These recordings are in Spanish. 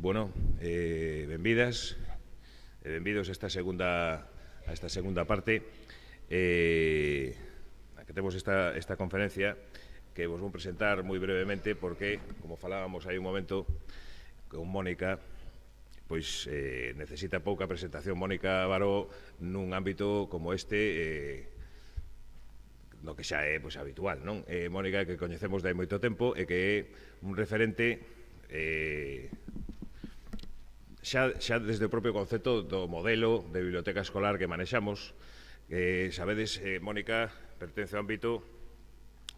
Bueno, benvidas e benvidos a esta segunda parte a que temos esta conferencia que vos vou presentar moi brevemente porque, como falábamos hai un momento con Mónica, pois necesita pouca presentación Mónica Baró nun ámbito como este no que xa é habitual, non? Mónica, que coñecemos de hai moito tempo e que é un referente xa desde o propio concepto do modelo de biblioteca escolar que manexamos. Sabedes, Mónica pertence ao ámbito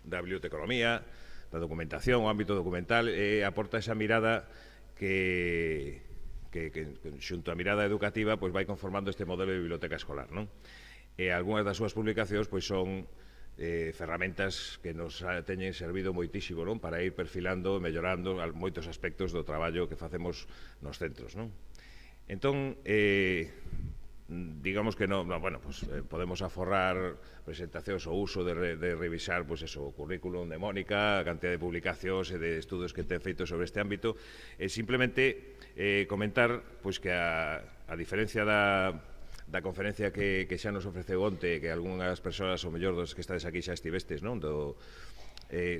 da biblioteconomía, da documentación, o ámbito documental, e aporta esa mirada que xunto á mirada educativa vai conformando este modelo de biblioteca escolar, non? E algunhas das súas publicacións son ferramentas que nos teñen servido moitísimo, non? Para ir perfilando e mellorando moitos aspectos do traballo que facemos nos centros, non? Entón, digamos que podemos aforrar presentacións o uso de revisar o currículum de Mónica, a cantidad de publicacións e de estudos que ten feito sobre este ámbito, e simplemente comentar que a diferencia da conferencia que xa nos ofreceu onte, que algunhas persoas, ou mellor dos que estades aquí xa estivestes, non?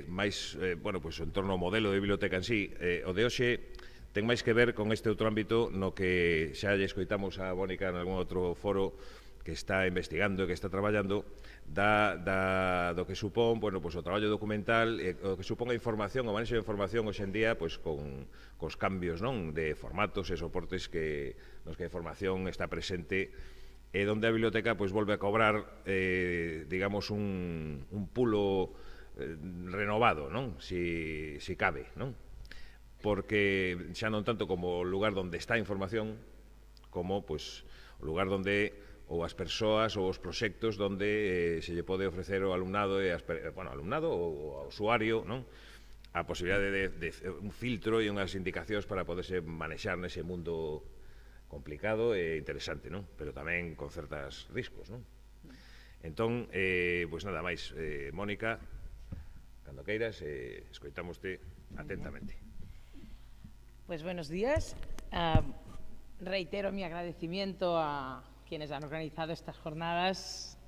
Máis, en torno ao modelo de biblioteca en sí, o de hoxe ten máis que ver con este outro ámbito no que xa lle escoitamos a Mónica en algún outro foro que está investigando e que está traballando do que supón o traballo documental, o que supón a información, o manexo de información hoxe en día cos cambios de formatos e soportes nos que a información está presente e onde a biblioteca volve a cobrar digamos un pulo renovado, si cabe, porque xa non tanto como o lugar onde está a información como o lugar onde ou as persoas ou os proxectos onde se lle pode ofrecer ao alumnado alumnado ou ao usuario a posibilidade de un filtro e unhas indicacións para poderse manexar nese mundo complicado e interesante, pero tamén con certos riscos. Entón, nada máis, Mónica, cando queiras, escoitámoste atentamente. Pues buenos días. Reitero mi agradecimiento a quienes han organizado estas jornadas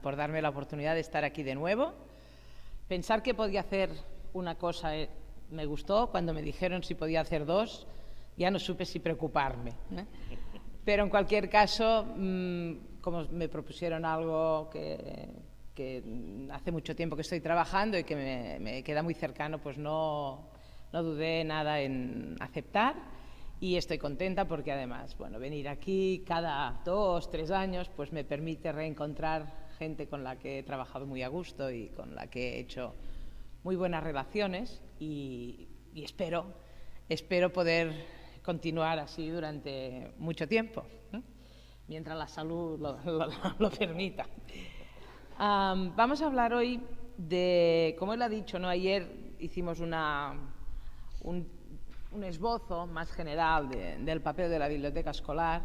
por darme la oportunidad de estar aquí de nuevo. Pensar que podía hacer una cosa me gustó. Cuando me dijeron si podía hacer dos, ya no supe si preocuparme. Pero en cualquier caso, como me propusieron algo que hace mucho tiempo que estoy trabajando y que me queda muy cercano, pues no dudé nada en aceptar. Y estoy contenta porque además, venir aquí cada 2, 3 años pues me permite reencontrar gente con la que he trabajado muy a gusto y con la que he hecho muy buenas relaciones y espero poder continuar así durante mucho tiempo, mientras la salud lo permita. Vamos a hablar hoy de, como él ha dicho, ayer hicimos un esbozo más general del papel de la biblioteca escolar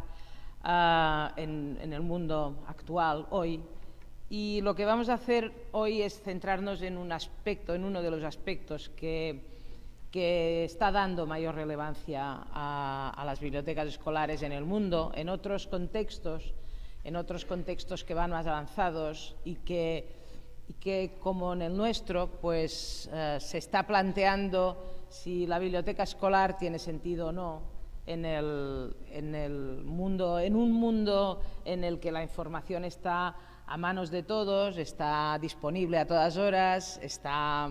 en el mundo actual hoy, y lo que vamos a hacer hoy es centrarnos en un aspecto, en uno de los aspectos que está dando mayor relevancia a las bibliotecas escolares en el mundo, en otros contextos que van más avanzados y que como en el nuestro, pues se está planteando si la biblioteca escolar tiene sentido o no en un mundo en el que la información está a manos de todos, está disponible a todas horas, está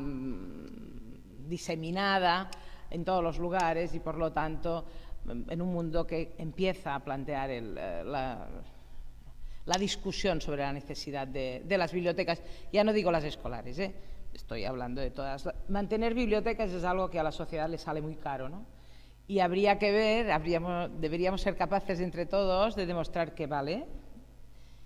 diseminada en todos los lugares y, por lo tanto, en un mundo que empieza a plantear la discusión sobre la necesidad de las bibliotecas. Ya no digo las escolares, estoy hablando de todas. Mantener bibliotecas es algo que a la sociedad le sale muy caro, y habría que ver, deberíamos ser capaces entre todos de demostrar que vale,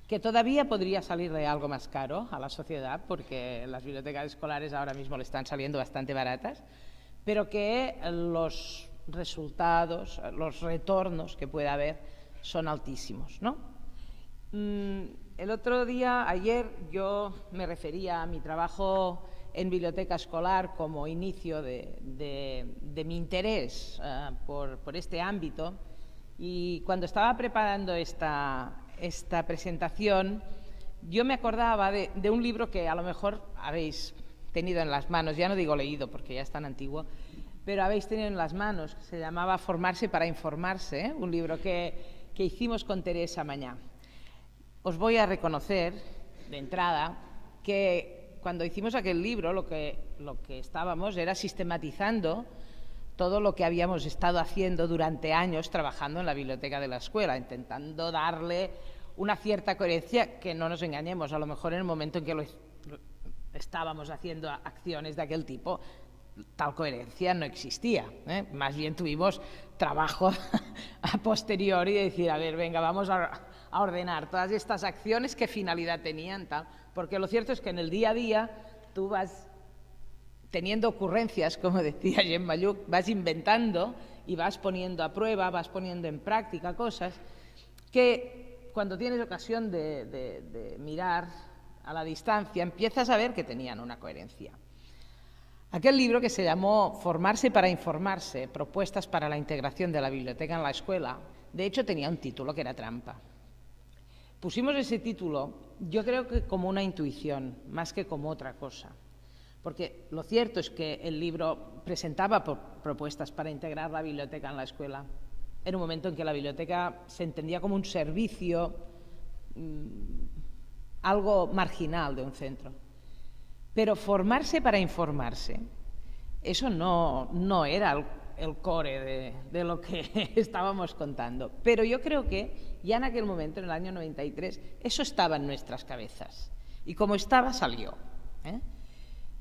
que todavía podría salir de algo más caro a la sociedad, porque las bibliotecas escolares ahora mismo le están saliendo bastante baratas, pero que los resultados, los retornos que pueda haber son altísimos, el otro día, ayer, yo me refería a mi trabajo en biblioteca escolar como inicio de mi interés por este ámbito, y cuando estaba preparando esta presentación, yo me acordaba de un libro que a lo mejor habéis tenido en las manos, ya no digo leído porque ya es tan antiguo, pero habéis tenido en las manos, que se llamaba Formarse para informarse, un libro que hicimos con Teresa Mañá. Os voy a reconocer, de entrada, que cuando hicimos aquel libro lo que estábamos era sistematizando todo lo que habíamos estado haciendo durante años trabajando en la biblioteca de la escuela, intentando darle una cierta coherencia, que no nos engañemos, a lo mejor en el momento en que estábamos haciendo acciones de aquel tipo, tal coherencia no existía, ¿eh? Más bien tuvimos trabajo a posteriori de decir, a ver, venga, vamos a ordenar todas estas acciones, qué finalidad tenían, tal, porque lo cierto es que en el día a día tú vas teniendo ocurrencias, como decía Jean Mayuc, vas inventando y vas poniendo a prueba, vas poniendo en práctica cosas que cuando tienes ocasión de mirar a la distancia empiezas a ver que tenían una coherencia. Aquel libro, que se llamó Formarse para informarse, propuestas para la integración de la biblioteca en la escuela, de hecho tenía un título que era trampa. Pusimos ese título, yo creo que como una intuición, más que como otra cosa, porque lo cierto es que el libro presentaba propuestas para integrar la biblioteca en la escuela, en un momento en que la biblioteca se entendía como un servicio, algo marginal de un centro. Pero formarse para informarse, eso no era el core de lo que estábamos contando. Pero yo creo que ya en aquel momento, en el año 93, eso estaba en nuestras cabezas. Y como estaba, salió, ¿eh?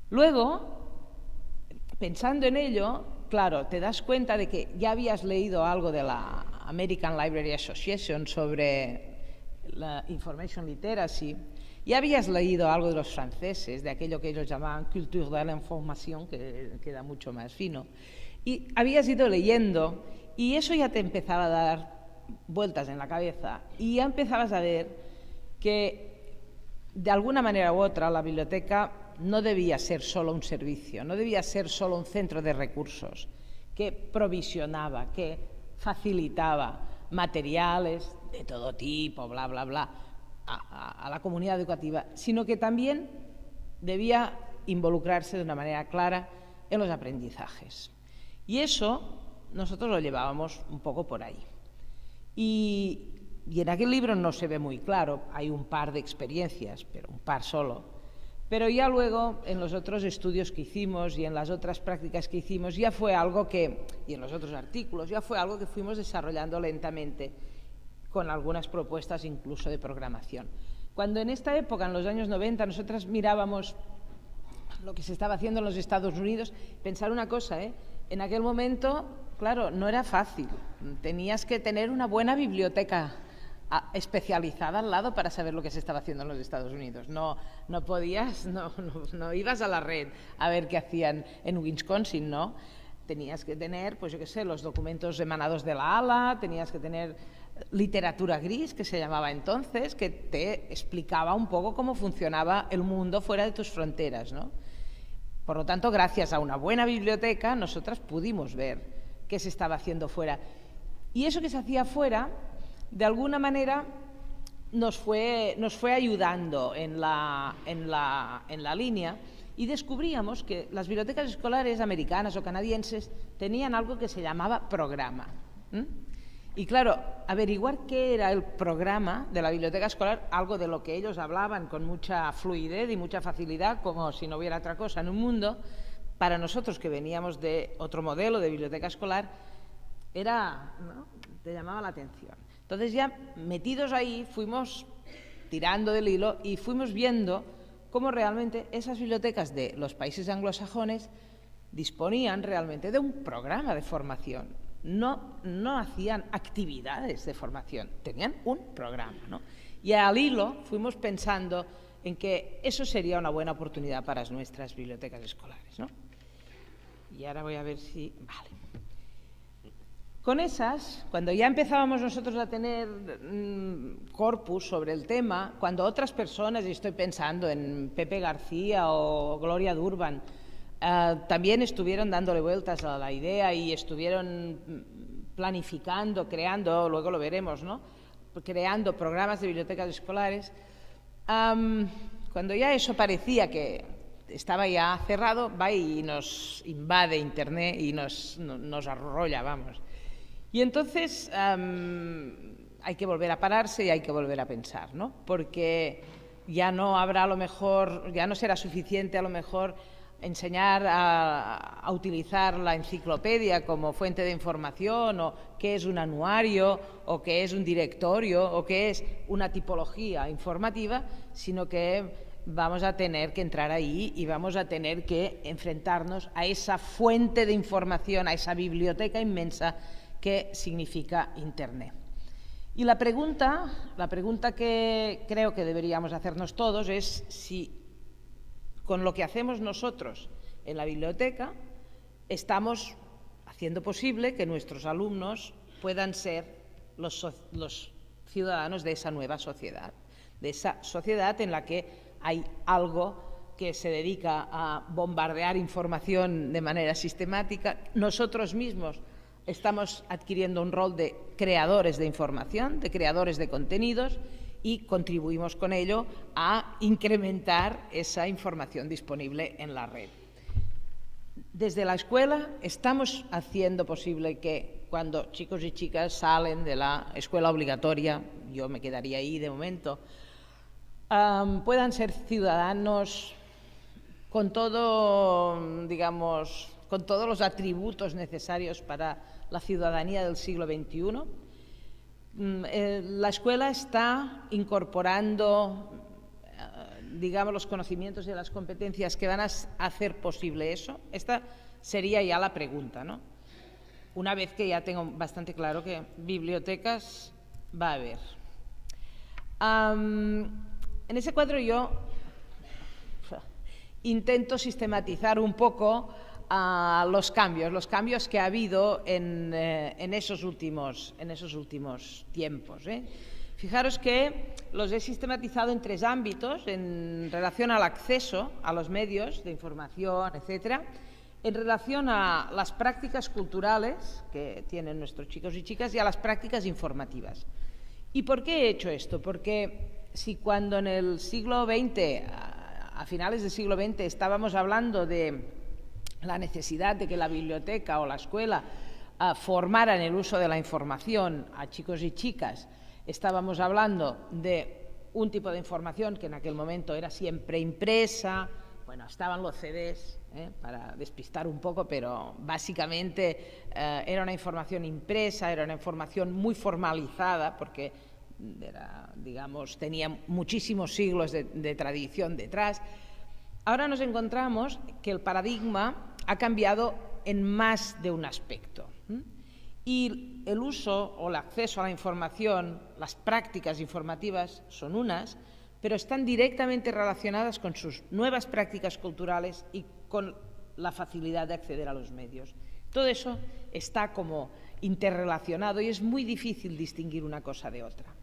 Luego, pensando en ello, claro, te das cuenta de que ya habías leído algo de la American Library Association sobre la Information Literacy. Ya habías leído algo de los franceses, de aquello que ellos llamaban culture de la información, que queda mucho más fino. Y habías ido leyendo y eso ya te empezaba a dar vueltas en la cabeza y ya empezabas a ver que de alguna manera u otra la biblioteca no debía ser solo un servicio, no debía ser solo un centro de recursos que provisionaba, que facilitaba materiales de todo tipo, bla, bla, bla, a la comunidad educativa, sino que también debía involucrarse de una manera clara en los aprendizajes. Y eso nosotros lo llevábamos un poco por ahí. Y en aquel libro no se ve muy claro, hay un par de experiencias, pero un par solo. Pero ya luego, en los otros estudios que hicimos y en las otras prácticas que hicimos, ya fue algo que, y en los otros artículos, ya fue algo que fuimos desarrollando lentamente, con algunas propuestas incluso de programación. Cuando en esta época, en los años 90, nosotras mirábamos lo que se estaba haciendo en los Estados Unidos, pensar una cosa, en aquel momento, claro, no era fácil. Tenías que tener una buena biblioteca especializada al lado para saber lo que se estaba haciendo en los Estados Unidos. No ibas a la red a ver qué hacían en Wisconsin, ¿no? Tenías que tener, pues yo qué sé, los documentos emanados de la ALA, tenías que tener literatura gris, que se llamaba entonces, que te explicaba un poco cómo funcionaba el mundo fuera de tus fronteras, ¿no? Por lo tanto, gracias a una buena biblioteca, nosotras pudimos ver qué se estaba haciendo fuera. Y eso que se hacía fuera, de alguna manera, nos fue ayudando en la línea, y descubríamos que las bibliotecas escolares americanas o canadienses tenían algo que se llamaba programa. Y claro, averiguar qué era el programa de la biblioteca escolar, algo de lo que ellos hablaban con mucha fluidez y mucha facilidad, como si no hubiera otra cosa en un mundo, para nosotros que veníamos de otro modelo de biblioteca escolar, te llamaba la atención. Entonces ya metidos ahí fuimos tirando del hilo y fuimos viendo cómo realmente esas bibliotecas de los países anglosajones disponían realmente de un programa de formación. No hacían actividades de formación, tenían un programa, ¿no? Y al hilo fuimos pensando en que eso sería una buena oportunidad para nuestras bibliotecas escolares, ¿no? Y ahora voy a ver si... Vale. Con esas, cuando ya empezábamos nosotros a tener corpus sobre el tema, cuando otras personas, y estoy pensando en Pepe García o Gloria Durban, también estuvieron dándole vueltas a la idea y estuvieron planificando, creando, luego lo veremos, ¿no?, creando programas de bibliotecas escolares, cuando ya eso parecía que estaba ya cerrado, va y nos invade Internet y nos arrolla, vamos. Y entonces hay que volver a pararse y hay que volver a pensar, ¿no? Porque ya no habrá, a lo mejor, ya no será suficiente a lo mejor enseñar a utilizar la enciclopedia como fuente de información, o qué es un anuario, o qué es un directorio, o qué es una tipología informativa, sino que vamos a tener que entrar ahí y vamos a tener que enfrentarnos a esa fuente de información, a esa biblioteca inmensa que significa Internet. Y la pregunta que creo que deberíamos hacernos todos es si con lo que hacemos nosotros en la biblioteca estamos haciendo posible que nuestros alumnos puedan ser los ciudadanos de esa nueva sociedad, de esa sociedad en la que hay algo que se dedica a bombardear información de manera sistemática. Nosotros mismos estamos adquiriendo un rol de creadores de información, de creadores de contenidos, y contribuimos con ello a incrementar esa información disponible en la red. Desde la escuela estamos haciendo posible que cuando chicos y chicas salen de la escuela obligatoria, yo me quedaría ahí de momento, puedan ser ciudadanos con todo, digamos, con todos los atributos necesarios para la ciudadanía del siglo XXI. La escuela está incorporando, digamos, los conocimientos y las competencias que van a hacer posible eso. Esta sería ya la pregunta, ¿no? Una vez que ya tengo bastante claro que bibliotecas va a haber. En ese cuadro yo intento sistematizar un poco los cambios que ha habido en esos últimos tiempos. Fijaros que los he sistematizado en 3 ámbitos: en relación al acceso a los medios de información, etcétera, en relación a las prácticas culturales que tienen nuestros chicos y chicas y a las prácticas informativas. ¿Y por qué he hecho esto? Porque si cuando en el siglo XX, a finales del siglo XX, estábamos hablando de la necesidad de que la biblioteca o la escuela formaran el uso de la información a chicos y chicas, estábamos hablando de un tipo de información que en aquel momento era siempre impresa. Bueno, estaban los CDs, para despistar un poco, pero básicamente era una información impresa, era una información muy formalizada, porque era, digamos, tenía muchísimos siglos de tradición detrás. Ahora nos encontramos que el paradigma ha cambiado en más de un aspecto. Y el uso o el acceso a la información, las prácticas informativas son unas, pero están directamente relacionadas con sus nuevas prácticas culturales y con la facilidad de acceder a los medios. Todo eso está como interrelacionado y es muy difícil distinguir una cosa de otra.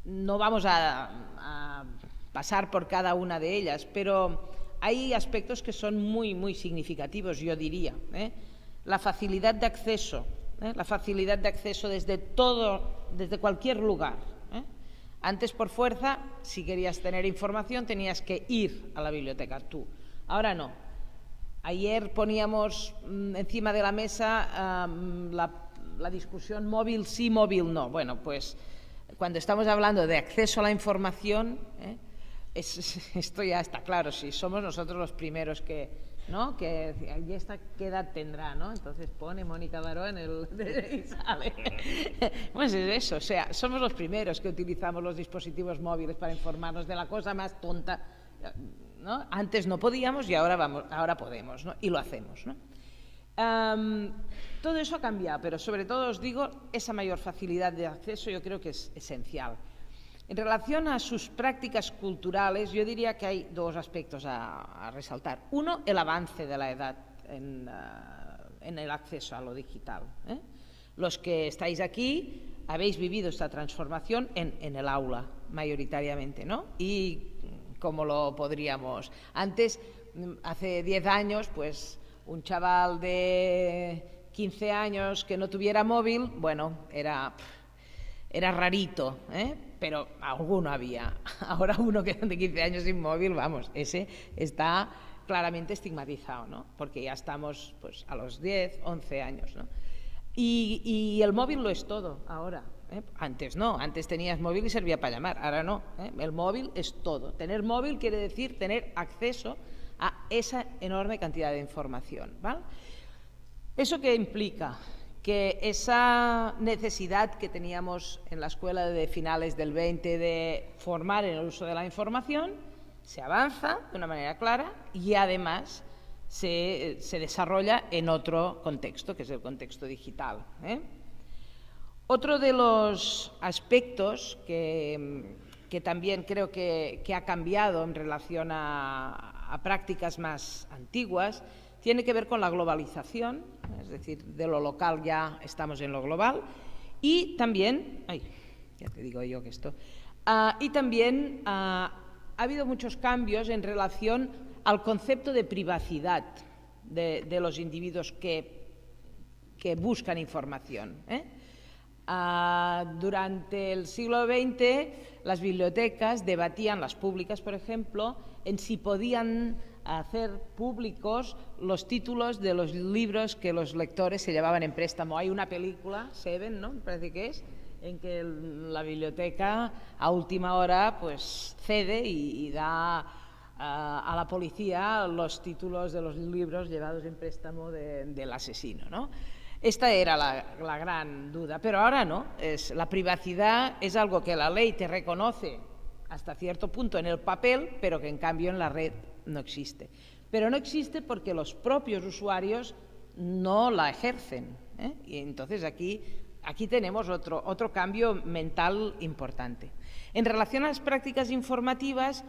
No vamos a pasar por cada una de ellas, pero hay aspectos que son muy, muy significativos, yo diría. La facilidad de acceso desde cualquier lugar. Antes, por fuerza, si querías tener información, tenías que ir a la biblioteca tú. Ahora no. Ayer poníamos encima de la mesa la discusión móvil sí, móvil no. Bueno, pues cuando estamos hablando de acceso a la información, esto ya está claro. Si somos nosotros los primeros ¿no? Que ¿y esta qué edad tendrá? ¿No? Entonces pone Mónica Baró y sale. Pues es eso, o sea, somos los primeros que utilizamos los dispositivos móviles para informarnos de la cosa más tonta, ¿no? Antes no podíamos y ahora podemos, ¿no? Y lo hacemos, ¿no? Todo eso ha cambiado, pero sobre todo os digo, esa mayor facilidad de acceso yo creo que es esencial. En relación a sus prácticas culturales, yo diría que hay 2 aspectos a resaltar. Uno, el avance de la edad en el acceso a lo digital. Los que estáis aquí habéis vivido esta transformación en el aula, mayoritariamente, ¿no? Y como lo podríamos. Antes, hace 10 años, pues un chaval de 15 años que no tuviera móvil, bueno, era rarito, pero alguno había. Ahora uno que de 15 años sin móvil, vamos, ese está claramente estigmatizado, ¿no? Porque ya estamos pues, a los 10, 11 años, ¿no? Y el móvil lo es todo ahora. Antes no, antes tenías móvil y servía para llamar, ahora no. El móvil es todo. Tener móvil quiere decir tener acceso a esa enorme cantidad de información, ¿vale? ¿Eso qué implica? Que esa necesidad que teníamos en la escuela de finales del 20 de formar en el uso de la información se avanza de una manera clara y además se desarrolla en otro contexto, que es el contexto digital. Otro de los aspectos que también creo que ha cambiado en relación a prácticas más antiguas tiene que ver con la globalización, es decir, de lo local ya estamos en lo global, y también, ya te digo yo que esto, y también ha habido muchos cambios en relación al concepto de privacidad de los individuos que buscan información. Durante el siglo XX, las bibliotecas debatían, las públicas, por ejemplo, en si podían hacer públicos los títulos de los libros que los lectores se llevaban en préstamo. Hay una película, Seven, ¿no? Me parece que es, en que la biblioteca a última hora pues cede y da a la policía los títulos de los libros llevados en préstamo del asesino, ¿no? Esta era la gran duda, pero ahora no. La privacidad es algo que la ley te reconoce hasta cierto punto en el papel, pero que en cambio en la red no existe. Pero no existe porque los propios usuarios no la ejercen, y entonces aquí tenemos otro cambio mental importante. En relación a las prácticas informativas,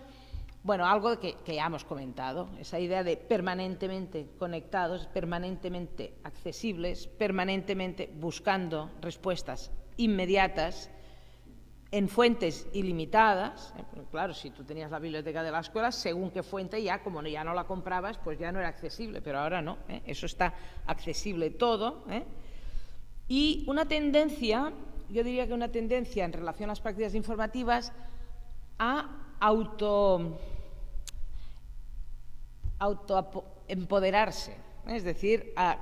bueno, algo que ya hemos comentado, esa idea de permanentemente conectados, permanentemente accesibles, permanentemente buscando respuestas inmediatas en fuentes ilimitadas. Claro, si tú tenías la biblioteca de la escuela, según qué fuente ya, como ya no la comprabas, pues ya no era accesible, pero ahora no, eso está accesible todo. Y una tendencia, yo diría que una tendencia en relación a las prácticas informativas a autoempoderarse, es decir, a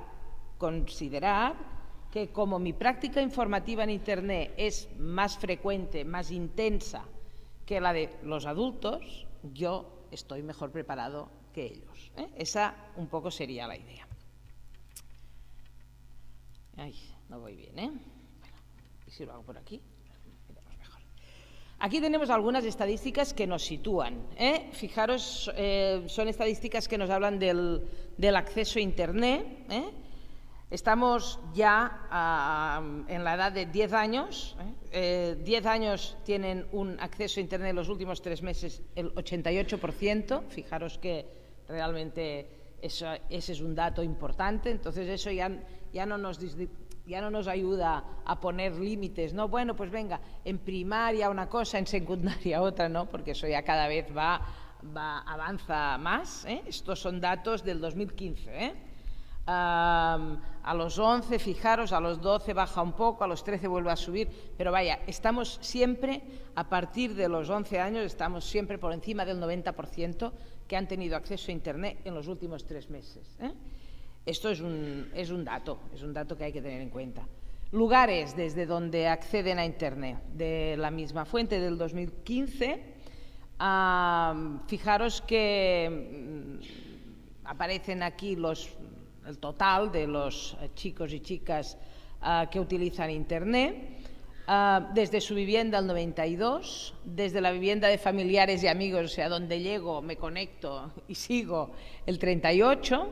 considerar que como mi práctica informativa en Internet es más frecuente, más intensa que la de los adultos, yo estoy mejor preparado que ellos. Esa un poco sería la idea. Ay, no voy bien, Bueno, ¿y si lo hago por aquí? Miremos mejor. Aquí tenemos algunas estadísticas que nos sitúan. Fijaros, son estadísticas que nos hablan del acceso a Internet. Estamos ya en la edad de 10 años. 10 años tienen un acceso a Internet en los últimos 3 meses el 88%. Fijaros que realmente ese es un dato importante. Entonces eso ya no nos ayuda a poner límites, ¿no? Bueno, pues venga, en primaria una cosa, en secundaria otra, ¿no? Porque eso ya cada vez avanza más. Estos son datos del 2015, A los 11, fijaros, a los 12 baja un poco, a los 13 vuelve a subir, pero vaya, estamos siempre, a partir de los 11 años, estamos siempre por encima del 90% que han tenido acceso a Internet en los últimos 3 meses. Esto es un dato que hay que tener en cuenta. Lugares desde donde acceden a Internet, de la misma fuente del 2015, fijaros que aparecen aquí el total de los chicos y chicas que utilizan Internet, desde su vivienda el 92, desde la vivienda de familiares y amigos, o sea, donde llego, me conecto y sigo, el 38,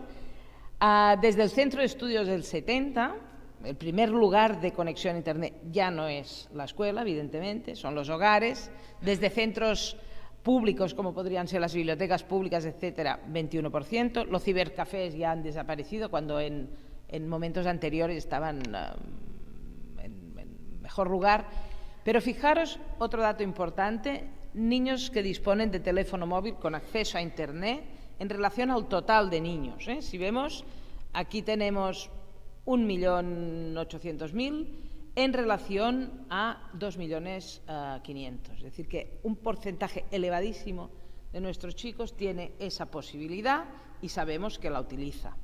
desde el centro de estudios del 70, el primer lugar de conexión a Internet ya no es la escuela, evidentemente, son los hogares, desde centros públicos como podrían ser las bibliotecas públicas, etcétera, 21%, los cibercafés ya han desaparecido cuando en en momentos anteriores estaban en mejor lugar. Pero fijaros, otro dato importante, niños que disponen de teléfono móvil con acceso a Internet en relación al total de niños. Si vemos, aquí tenemos 1.800.000 en relación a 2.500.000. Es decir, que un porcentaje elevadísimo de nuestros chicos tiene esa posibilidad y sabemos que la utiliza.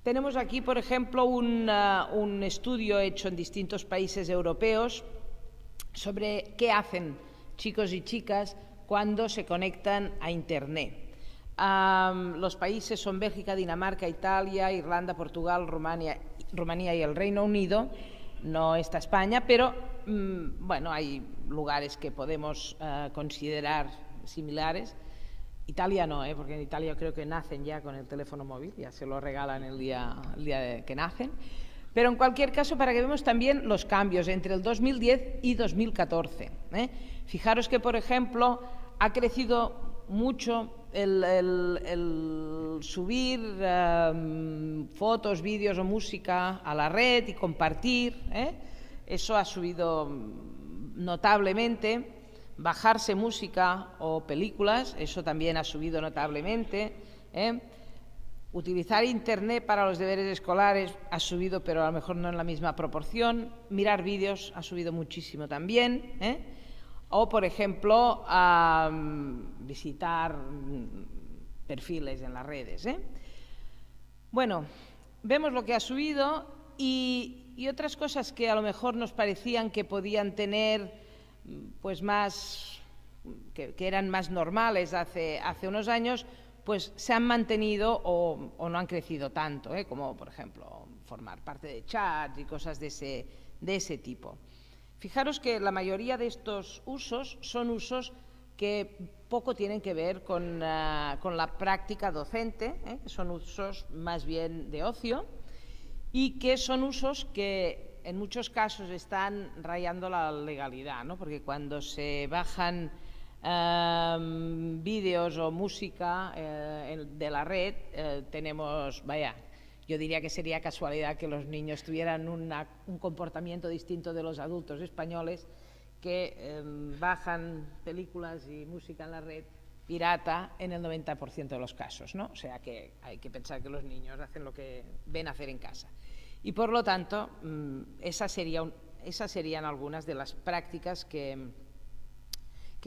Tenemos aquí, por ejemplo, un estudio hecho en distintos países europeos sobre qué hacen chicos y chicas cuando se conectan a Internet. Los países son Bélgica, Dinamarca, Italia, Irlanda, Portugal, Rumanía y el Reino Unido. No está España, pero bueno, hay lugares que podemos considerar similares. Italia no, porque en Italia creo que nacen ya con el teléfono móvil, ya se lo regalan el día que nacen. Pero en cualquier caso, para que veamos también los cambios entre el 2010 y 2014. Fijaros que, por ejemplo, ha crecido mucho el subir fotos, vídeos o música a la red y compartir. Eso ha subido notablemente. Bajarse música o películas, eso también ha subido notablemente. Utilizar Internet para los deberes escolares ha subido, pero a lo mejor no en la misma proporción. Mirar vídeos ha subido muchísimo también. O, por ejemplo, visitar perfiles en las redes. Bueno, vemos lo que ha subido y otras cosas que a lo mejor nos parecían que podían tener pues más, que eran más normales hace unos años, pues se han mantenido o no han crecido tanto, como por ejemplo formar parte de chats y cosas de ese tipo. Fijaros que la mayoría de estos usos son usos que poco tienen que ver con la práctica docente, son usos más bien de ocio y que son usos que en muchos casos están rayando la legalidad, ¿no? Porque cuando se bajan vídeos o música de la red, tenemos, yo diría que sería casualidad que los niños tuvieran un comportamiento distinto de los adultos españoles que bajan películas y música en la red pirata en el 90% de los casos, ¿no? O sea que hay que pensar que los niños hacen lo que ven hacer en casa. Y por lo tanto, esas serían algunas de las prácticas que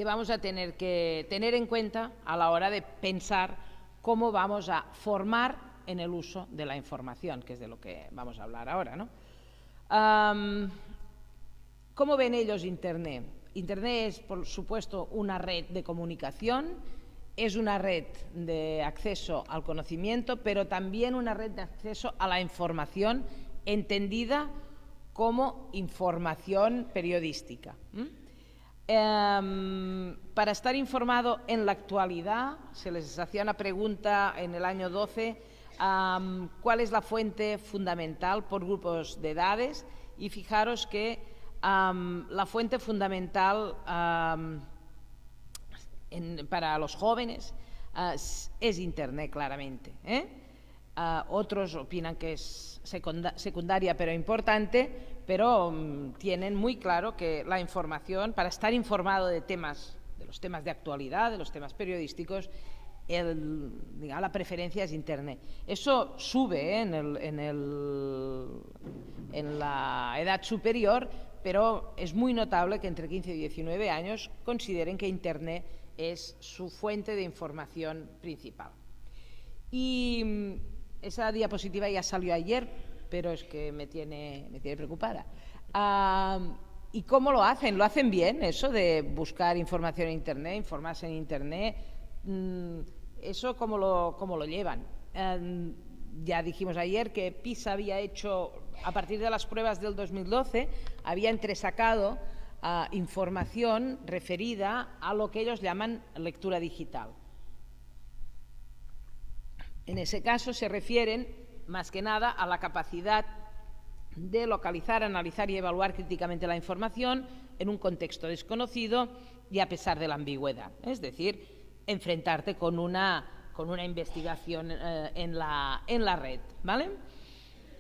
vamos a tener que tener en cuenta a la hora de pensar cómo vamos a formar en el uso de la información, que es de lo que vamos a hablar ahora, ¿no? ¿Cómo ven ellos Internet? Internet es, por supuesto, una red de comunicación, es una red de acceso al conocimiento, pero también una red de acceso a la información entendida como información periodística. Para estar informado en la actualidad, se les hacía una pregunta en el año 12, ¿cuál es la fuente fundamental por grupos de edades? Y fijaros que la fuente fundamental para los jóvenes es Internet, claramente. Otros opinan que es secundaria pero importante, pero tienen muy claro que la información, para estar informado de los temas de actualidad, de los temas periodísticos, la preferencia es Internet. Eso sube en la edad superior, pero es muy notable que entre 15 y 19 años consideren que Internet es su fuente de información principal. Y esa diapositiva ya salió ayer, pero es que me tiene preocupada. ¿Y cómo lo hacen? ¿Lo hacen bien, eso de buscar información en Internet, informarse en Internet? ¿Eso cómo lo llevan? Ya dijimos ayer que PISA había hecho, a partir de las pruebas del 2012, había entresacado información referida a lo que ellos llaman lectura digital. En ese caso se refieren más que nada a la capacidad de localizar, analizar y evaluar críticamente la información en un contexto desconocido y a pesar de la ambigüedad. Es decir, enfrentarte con una investigación en la red, ¿vale?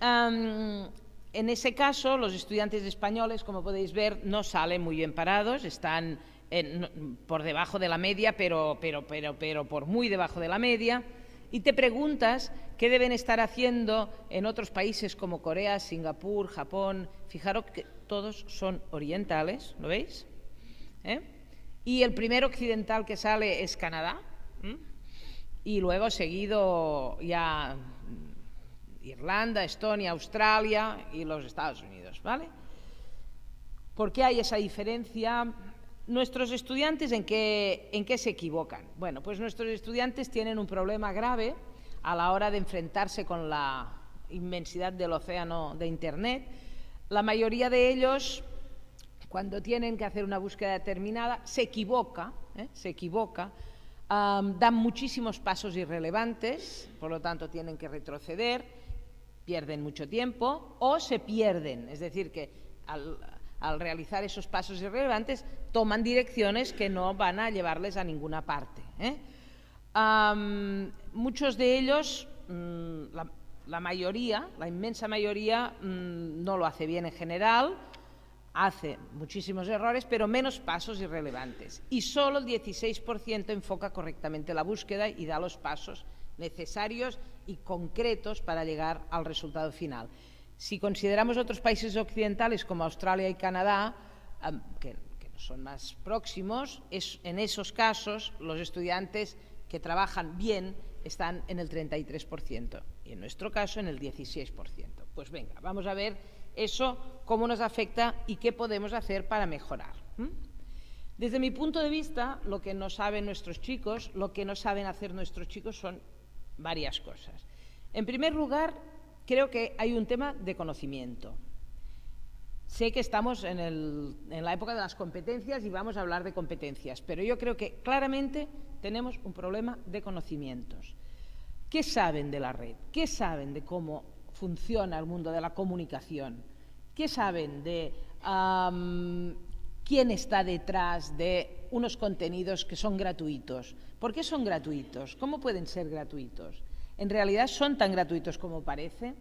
en ese caso, los estudiantes españoles, como podéis ver, no salen muy bien parados, están por debajo de la media, pero por muy debajo de la media. Y te preguntas qué deben estar haciendo en otros países como Corea, Singapur, Japón. Fijaros que todos son orientales, ¿lo veis? Y el primer occidental que sale es Canadá, y luego seguido ya Irlanda, Estonia, Australia y los Estados Unidos, ¿vale? ¿Por qué hay esa diferencia? ¿Nuestros estudiantes en qué se equivocan? Bueno, pues nuestros estudiantes tienen un problema grave a la hora de enfrentarse con la inmensidad del océano de Internet. La mayoría de ellos, cuando tienen que hacer una búsqueda determinada, se equivoca, dan muchísimos pasos irrelevantes, por lo tanto tienen que retroceder, pierden mucho tiempo o se pierden, es decir, que al realizar esos pasos irrelevantes toman direcciones que no van a llevarles a ninguna parte. Muchos de ellos, la mayoría, la inmensa mayoría, no lo hace bien en general, hace muchísimos errores, pero menos pasos irrelevantes. Y solo el 16% enfoca correctamente la búsqueda y da los pasos necesarios y concretos para llegar al resultado final. Si consideramos otros países occidentales como Australia y Canadá, que son más próximos, en esos casos los estudiantes que trabajan bien están en el 33% y en nuestro caso en el 16%. Pues venga, vamos a ver eso, cómo nos afecta y qué podemos hacer para mejorar. Desde mi punto de vista, lo que no saben nuestros chicos, lo que no saben hacer nuestros chicos son varias cosas. En primer lugar, creo que hay un tema de conocimiento. Sé que estamos en la época de las competencias y vamos a hablar de competencias, pero yo creo que claramente tenemos un problema de conocimientos. ¿Qué saben de la red? ¿Qué saben de cómo funciona el mundo de la comunicación? ¿Qué saben de quién está detrás de unos contenidos que son gratuitos? ¿Por qué son gratuitos? ¿Cómo pueden ser gratuitos? ¿En realidad son tan gratuitos como parece?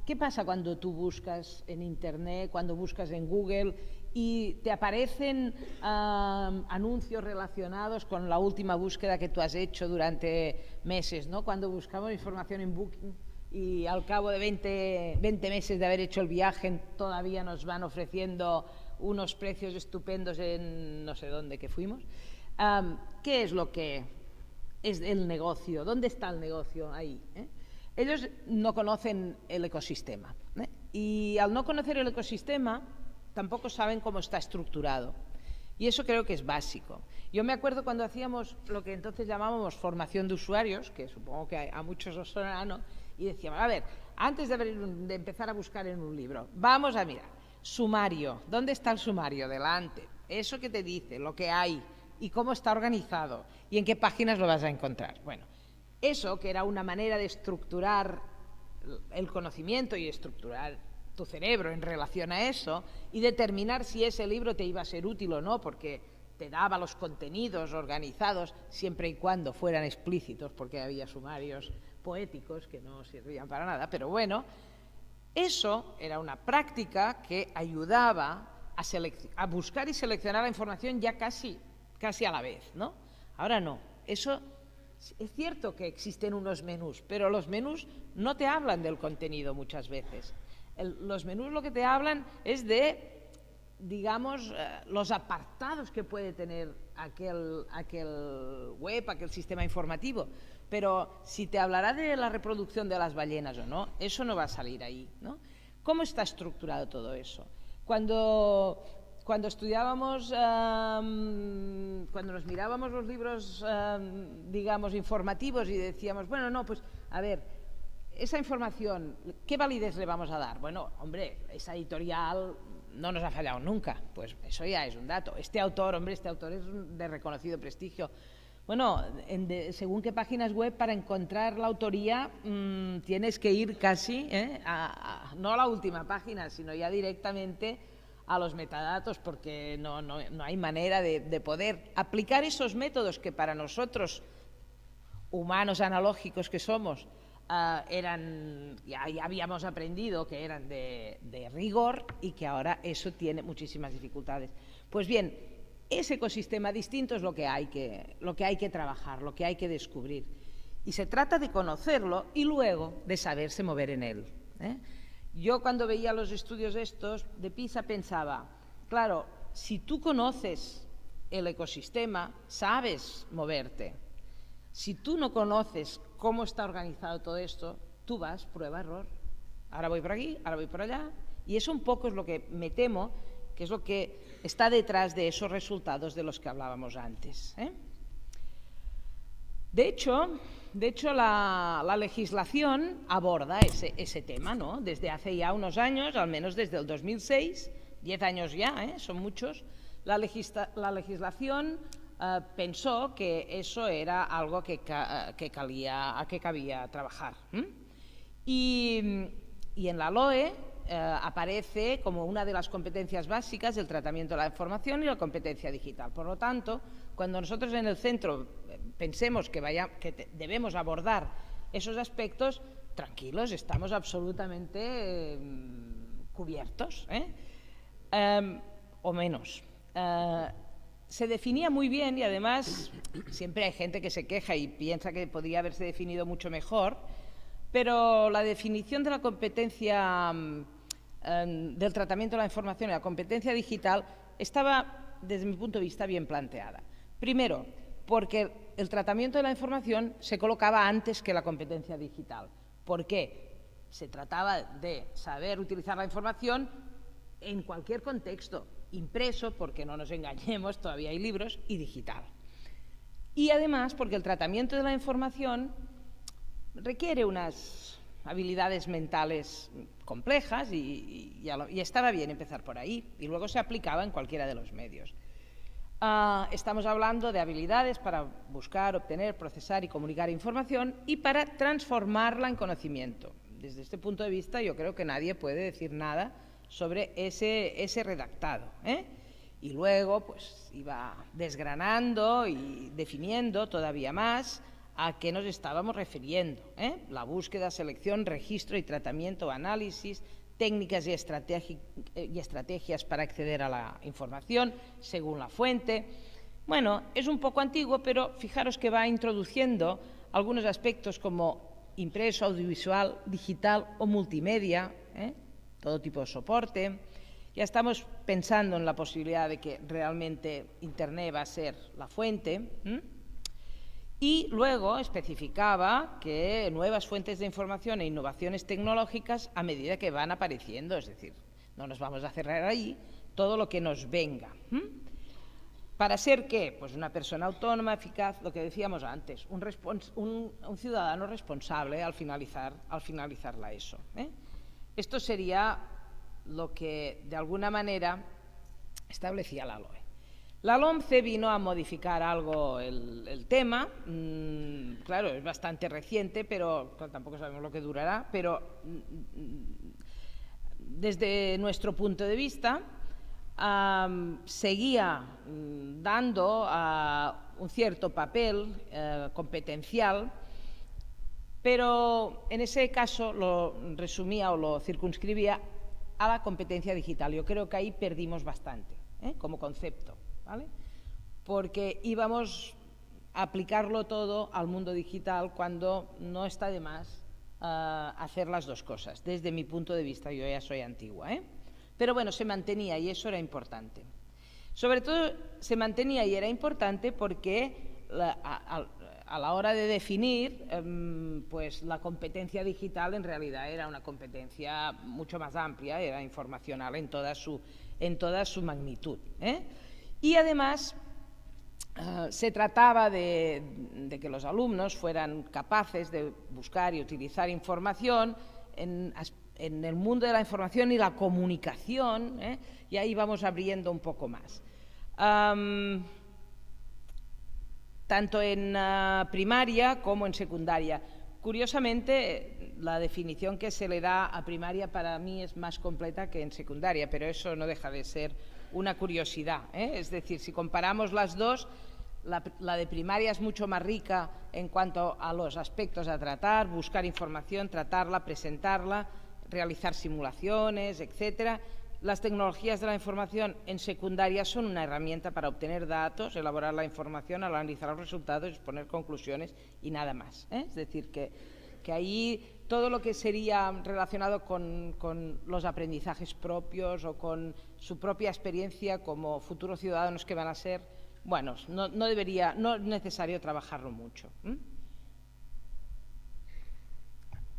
¿Qué pasa cuando tú buscas en Internet, cuando buscas en Google y te aparecen anuncios relacionados con la última búsqueda que tú has hecho durante meses, ¿no? Cuando buscamos información en Booking y al cabo de 20 meses de haber hecho el viaje todavía nos van ofreciendo unos precios estupendos en no sé dónde que fuimos. ¿Qué es lo que es el negocio? ¿Dónde está el negocio ahí? Ellos no conocen el ecosistema, y al no conocer el ecosistema tampoco saben cómo está estructurado, y eso creo que es básico. Yo me acuerdo cuando hacíamos lo que entonces llamábamos formación de usuarios, que supongo que a muchos os sonará, ¿no? Y decíamos, a ver, antes de empezar a buscar en un libro, vamos a mirar, sumario, ¿dónde está el sumario? Delante, eso que te dice, lo que hay, y cómo está organizado, y en qué páginas lo vas a encontrar. Bueno, eso, que era una manera de estructurar el conocimiento y estructurar tu cerebro en relación a eso y determinar si ese libro te iba a ser útil o no, porque te daba los contenidos organizados siempre y cuando fueran explícitos, porque había sumarios poéticos que no servían para nada, pero bueno, eso era una práctica que ayudaba a buscar y seleccionar la información ya casi a la vez, ¿no? Ahora no, eso. Es cierto que existen unos menús, pero los menús no te hablan del contenido muchas veces. Los menús lo que te hablan es de, digamos, los apartados que puede tener aquel web, aquel sistema informativo. Pero si te hablará de la reproducción de las ballenas o no, eso no va a salir ahí, ¿no? ¿Cómo está estructurado todo eso? Cuando estudiábamos, cuando nos mirábamos los libros, digamos, informativos y decíamos, bueno, no, pues, a ver, esa información, ¿qué validez le vamos a dar? Bueno, hombre, esa editorial no nos ha fallado nunca, pues eso ya es un dato. Este autor es de reconocido prestigio. Bueno, según qué páginas web, para encontrar la autoría tienes que ir casi, no a la última página, sino ya directamente a los metadatos, porque no hay manera de poder aplicar esos métodos que para nosotros, humanos analógicos que somos, ya habíamos aprendido que eran de rigor y que ahora eso tiene muchísimas dificultades. Pues bien, ese ecosistema distinto es lo que hay que trabajar, lo que hay que descubrir. Y se trata de conocerlo y luego de saberse mover en él. Yo cuando veía los estudios estos de PISA pensaba, claro, si tú conoces el ecosistema, sabes moverte. Si tú no conoces cómo está organizado todo esto, tú vas prueba, error. Ahora voy por aquí, ahora voy por allá. Y eso un poco es lo que me temo, que es lo que está detrás de esos resultados de los que hablábamos antes. De hecho, la legislación aborda ese tema, ¿no? Desde hace ya unos años, al menos desde el 2006, 10 años ya, son muchos, la legislación pensó que eso era algo que cabía trabajar. Y en la LOE aparece como una de las competencias básicas el tratamiento de la información y la competencia digital. Por lo tanto, cuando nosotros en el centro pensemos que debemos abordar esos aspectos, tranquilos, estamos absolutamente cubiertos, o menos. Se definía muy bien y además siempre hay gente que se queja y piensa que podría haberse definido mucho mejor, pero la definición de la competencia del tratamiento de la información y la competencia digital estaba, desde mi punto de vista, bien planteada. Primero, porque el tratamiento de la información se colocaba antes que la competencia digital. ¿Por qué? Se trataba de saber utilizar la información en cualquier contexto, impreso, porque no nos engañemos, todavía hay libros, y digital. Y además porque el tratamiento de la información requiere unas habilidades mentales complejas y estaba bien empezar por ahí, y luego se aplicaba en cualquiera de los medios. Estamos hablando de habilidades para buscar, obtener, procesar y comunicar información y para transformarla en conocimiento. Desde este punto de vista yo creo que nadie puede decir nada sobre ese redactado. Y luego pues iba desgranando y definiendo todavía más a qué nos estábamos refiriendo. La búsqueda, selección, registro y tratamiento, análisis, técnicas y estrategias para acceder a la información según la fuente. Bueno, es un poco antiguo, pero fijaros que va introduciendo algunos aspectos como impreso, audiovisual, digital o multimedia, todo tipo de soporte. Ya estamos pensando en la posibilidad de que realmente Internet va a ser la fuente. Y luego especificaba que nuevas fuentes de información e innovaciones tecnológicas a medida que van apareciendo, es decir, no nos vamos a cerrar ahí, todo lo que nos venga. ¿Para ser qué? Pues una persona autónoma, eficaz, lo que decíamos antes, un ciudadano responsable al finalizar la ESO. Esto sería lo que de alguna manera establecía la LOE. La LOMCE vino a modificar algo el tema, claro, es bastante reciente, pero tampoco sabemos lo que durará, pero desde nuestro punto de vista seguía dando un cierto papel competencial, pero en ese caso lo resumía o lo circunscribía a la competencia digital. Yo creo que ahí perdimos bastante, como concepto. ¿Vale? Porque íbamos a aplicarlo todo al mundo digital cuando no está de más hacer las dos cosas. Desde mi punto de vista, yo ya soy antigua, pero bueno, se mantenía y eso era importante. Sobre todo se mantenía y era importante porque a la hora de definir, pues la competencia digital en realidad era una competencia mucho más amplia, era informacional en toda su magnitud. Y además se trataba de que los alumnos fueran capaces de buscar y utilizar información en el mundo de la información y la comunicación, y ahí vamos abriendo un poco más. Tanto en primaria como en secundaria. Curiosamente, la definición que se le da a primaria para mí es más completa que en secundaria, pero eso no deja de ser una curiosidad. Es decir, si comparamos las dos, La de primaria es mucho más rica en cuanto a los aspectos a tratar, buscar información, tratarla, presentarla, realizar simulaciones, etcétera. Las tecnologías de la información en secundaria son una herramienta para obtener datos, elaborar la información, analizar los resultados, exponer conclusiones y nada más, ¿eh? Es decir, que ahí todo lo que sería relacionado con los aprendizajes propios o con su propia experiencia como futuros ciudadanos que van a ser, bueno, no es necesario trabajarlo mucho.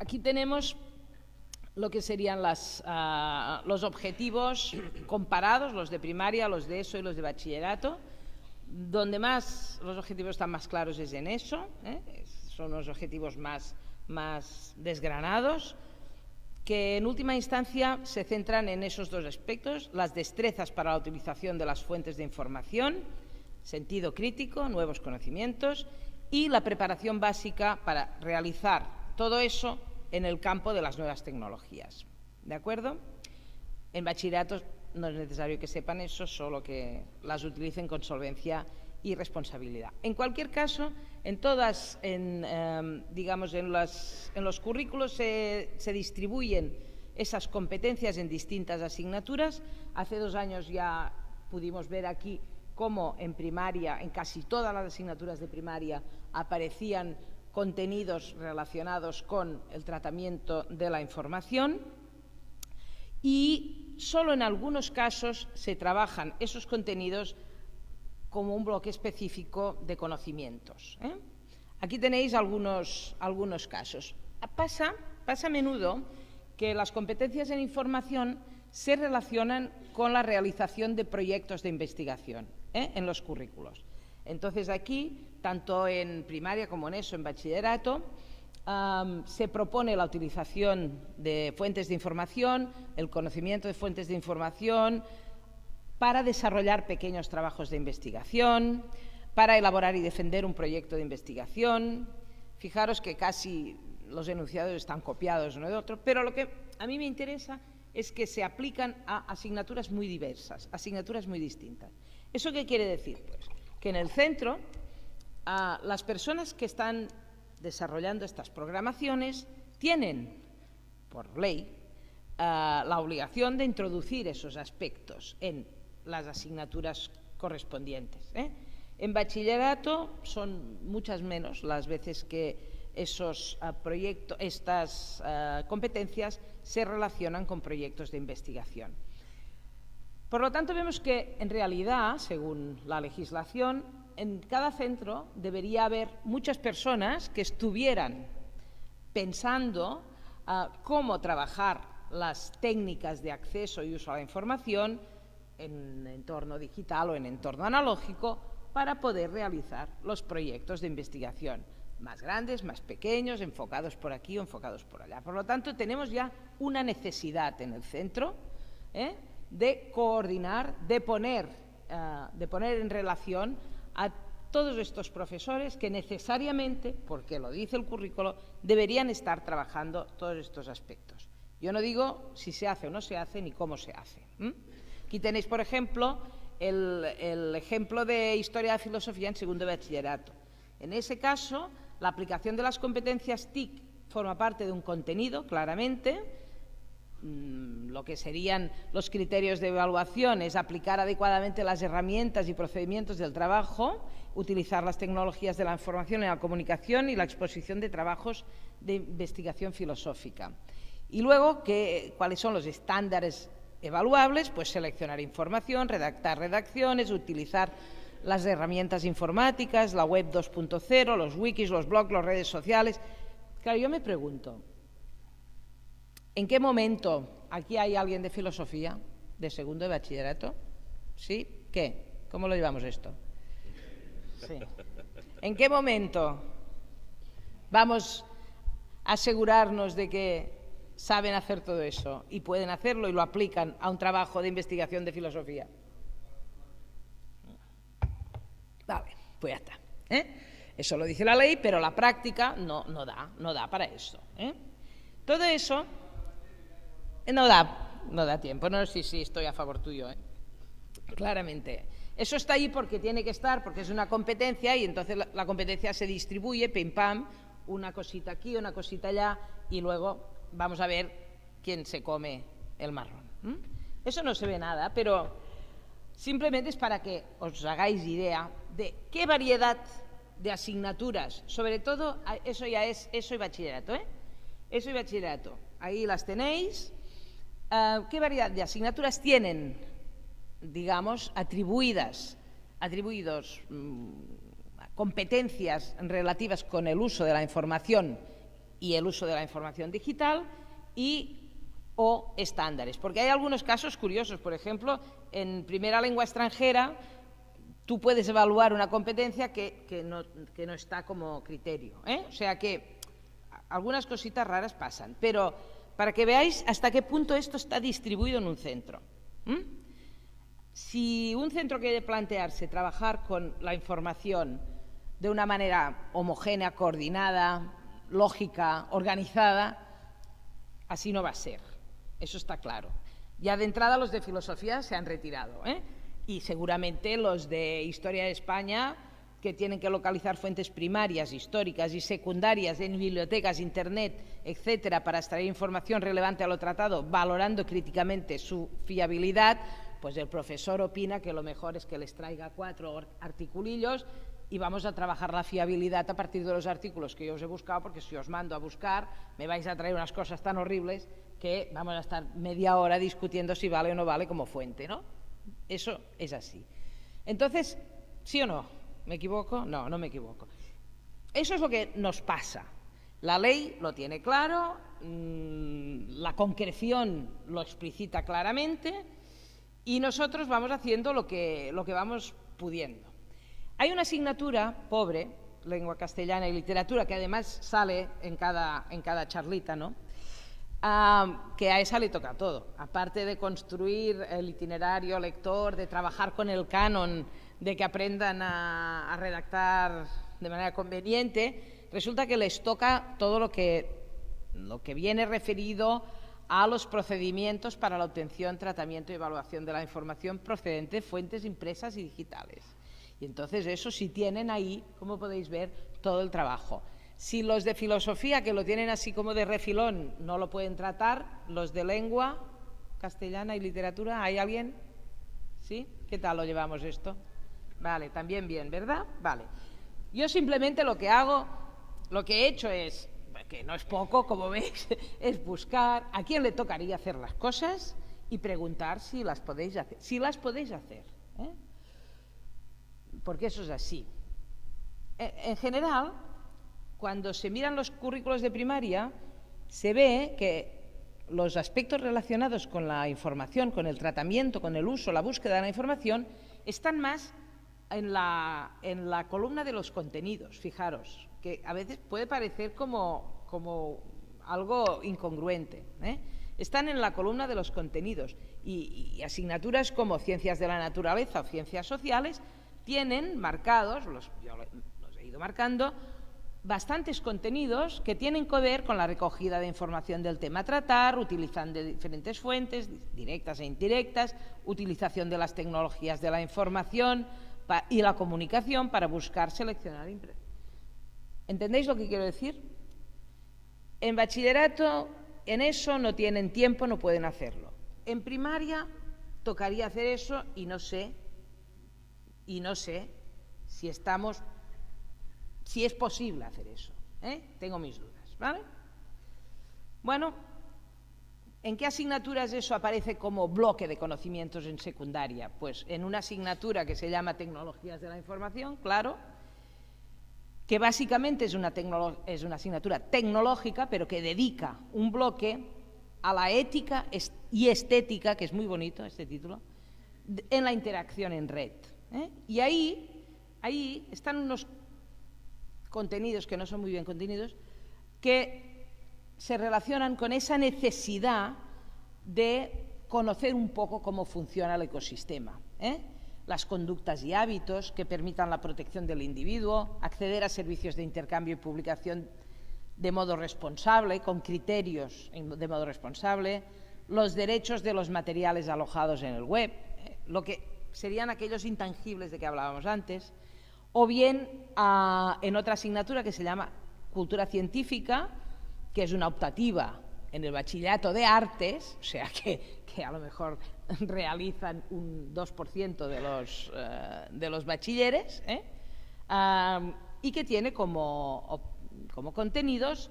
Aquí tenemos lo que serían los objetivos comparados, los de primaria, los de ESO y los de bachillerato. Donde más los objetivos están más claros es en ESO, ¿eh? Son los objetivos más desgranados, que en última instancia se centran en esos dos aspectos: las destrezas para la utilización de las fuentes de información, sentido crítico, nuevos conocimientos, y la preparación básica para realizar todo eso en el campo de las nuevas tecnologías. ¿De acuerdo? En bachillerato no es necesario que sepan eso, solo que las utilicen con solvencia y responsabilidad. En cualquier caso, digamos, en los currículos se distribuyen esas competencias en distintas asignaturas. Hace 2 años ya pudimos ver aquí cómo en primaria, en casi todas las asignaturas de primaria, aparecían contenidos relacionados con el tratamiento de la información, y solo en algunos casos se trabajan esos contenidos como un bloque específico de conocimientos, ¿eh? Aquí tenéis algunos casos. Pasa a menudo que las competencias en información se relacionan con la realización de proyectos de investigación, ¿eh? En los currículos. Entonces aquí, tanto en primaria como en ESO, en bachillerato, se propone la utilización de fuentes de información, el conocimiento de fuentes de información, para desarrollar pequeños trabajos de investigación, para elaborar y defender un proyecto de investigación. Fijaros que casi los enunciados están copiados uno de otro, pero lo que a mí me interesa es que se aplican a asignaturas muy diversas, asignaturas muy distintas. ¿Eso qué quiere decir? Pues que en el centro las personas que están desarrollando estas programaciones tienen, por ley, la obligación de introducir esos aspectos en las asignaturas correspondientes, ¿eh? En bachillerato son muchas menos las veces que estas competencias se relacionan con proyectos de investigación. Por lo tanto, vemos que en realidad, según la legislación, en cada centro debería haber muchas personas que estuvieran pensando cómo trabajar las técnicas de acceso y uso a la información en entorno digital o en entorno analógico, para poder realizar los proyectos de investigación más grandes, más pequeños, enfocados por aquí o enfocados por allá. Por lo tanto, tenemos ya una necesidad en el centro, de coordinar, de poner en relación a todos estos profesores que necesariamente, porque lo dice el currículo, deberían estar trabajando todos estos aspectos. Yo no digo si se hace o no se hace, ni cómo se hace. Aquí tenéis, por ejemplo, el ejemplo de Historia de Filosofía en segundo de bachillerato. En ese caso, la aplicación de las competencias TIC forma parte de un contenido, claramente. Lo que serían los criterios de evaluación es aplicar adecuadamente las herramientas y procedimientos del trabajo, utilizar las tecnologías de la información y la comunicación y la exposición de trabajos de investigación filosófica. Y luego, ¿cuáles son los estándares evaluables? Pues seleccionar información, redactar redacciones, utilizar las herramientas informáticas, la web 2.0, los wikis, los blogs, las redes sociales. Claro, yo me pregunto, ¿en qué momento aquí hay alguien de filosofía, de segundo de bachillerato? ¿Sí? ¿Qué? ¿Cómo lo llevamos esto? Sí. ¿En qué momento vamos a asegurarnos de que saben hacer todo eso y pueden hacerlo y lo aplican a un trabajo de investigación de filosofía? Vale, pues ya está, Eso lo dice la ley, pero la práctica no da para eso, Todo eso no da tiempo. No, sí, estoy a favor tuyo, claramente. Eso está ahí porque tiene que estar, porque es una competencia y entonces la competencia se distribuye, pim pam, una cosita aquí, una cosita allá y luego vamos a ver quién se come el marrón. Eso no se ve nada, pero simplemente es para que os hagáis idea de qué variedad de asignaturas, sobre todo eso ya es ESO y bachillerato, ESO y bachillerato, ahí las tenéis. ¿Qué variedad de asignaturas tienen, digamos, atribuidos competencias relativas con el uso de la información y el uso de la información digital o estándares? Porque hay algunos casos curiosos, por ejemplo, en primera lengua extranjera tú puedes evaluar una competencia que no está como criterio, O sea que algunas cositas raras pasan, pero para que veáis hasta qué punto esto está distribuido en un centro. Si un centro quiere plantearse trabajar con la información de una manera homogénea, coordinada, lógica, organizada, así no va a ser, eso está claro. Ya de entrada los de filosofía se han retirado, y seguramente los de Historia de España, que tienen que localizar fuentes primarias, históricas y secundarias en bibliotecas, internet, etcétera, para extraer información relevante a lo tratado, valorando críticamente su fiabilidad, pues el profesor opina que lo mejor es que les traiga 4 articulillos y vamos a trabajar la fiabilidad a partir de los artículos que yo os he buscado, porque si os mando a buscar me vais a traer unas cosas tan horribles que vamos a estar media hora discutiendo si vale o no vale como fuente, ¿no? Eso es así. Entonces, ¿sí o no? ¿Me equivoco? No, no me equivoco. Eso es lo que nos pasa. La ley lo tiene claro, la concreción lo explicita claramente y nosotros vamos haciendo lo que vamos pudiendo. Hay una asignatura pobre, lengua castellana y literatura, que además sale en cada charlita, ¿no? Que a esa le toca todo. Aparte de construir el itinerario lector, de trabajar con el canon, de que aprendan a redactar de manera conveniente, resulta que les toca todo lo que viene referido a los procedimientos para la obtención, tratamiento y evaluación de la información procedente de fuentes impresas y digitales. Y entonces eso sí tienen ahí, como podéis ver, todo el trabajo. Si los de filosofía, que lo tienen así como de refilón, no lo pueden tratar, los de lengua castellana y literatura, ¿hay alguien? ¿Sí? ¿Qué tal lo llevamos esto? Vale, también bien, ¿verdad? Vale. Yo simplemente lo que he hecho es, que no es poco, como veis, es buscar a quién le tocaría hacer las cosas y preguntar si las podéis hacer. Si las podéis hacer, porque eso es así. En general, cuando se miran los currículos de primaria, se ve que los aspectos relacionados con la información, con el tratamiento, con el uso, la búsqueda de la información, están más en la columna de los contenidos. Fijaros, que a veces puede parecer como algo incongruente, Están en la columna de los contenidos y asignaturas como ciencias de la naturaleza o ciencias sociales tienen marcados, yo los he ido marcando, bastantes contenidos que tienen que ver con la recogida de información del tema a tratar, utilizando diferentes fuentes, directas e indirectas, utilización de las tecnologías de la información y la comunicación para buscar, seleccionar. ¿Entendéis lo que quiero decir? En bachillerato, en eso no tienen tiempo, no pueden hacerlo. En primaria tocaría hacer eso y no sé si es posible hacer eso. Tengo mis dudas, ¿vale? Bueno, ¿en qué asignaturas eso aparece como bloque de conocimientos en secundaria? Pues en una asignatura que se llama Tecnologías de la Información, claro, que básicamente es una asignatura tecnológica, pero que dedica un bloque a la ética y estética, que es muy bonito este título, en la interacción en red. Y ahí están unos contenidos que no son muy bien contenidos, que se relacionan con esa necesidad de conocer un poco cómo funciona el ecosistema, las conductas y hábitos que permitan la protección del individuo, acceder a servicios de intercambio y publicación de modo responsable, con criterios de modo responsable, los derechos de los materiales alojados en el web, lo que serían aquellos intangibles de que hablábamos antes, o bien en otra asignatura que se llama Cultura Científica, que es una optativa en el bachillerato de artes, o sea que a lo mejor realizan un 2% de los bachilleres, y que tiene como contenidos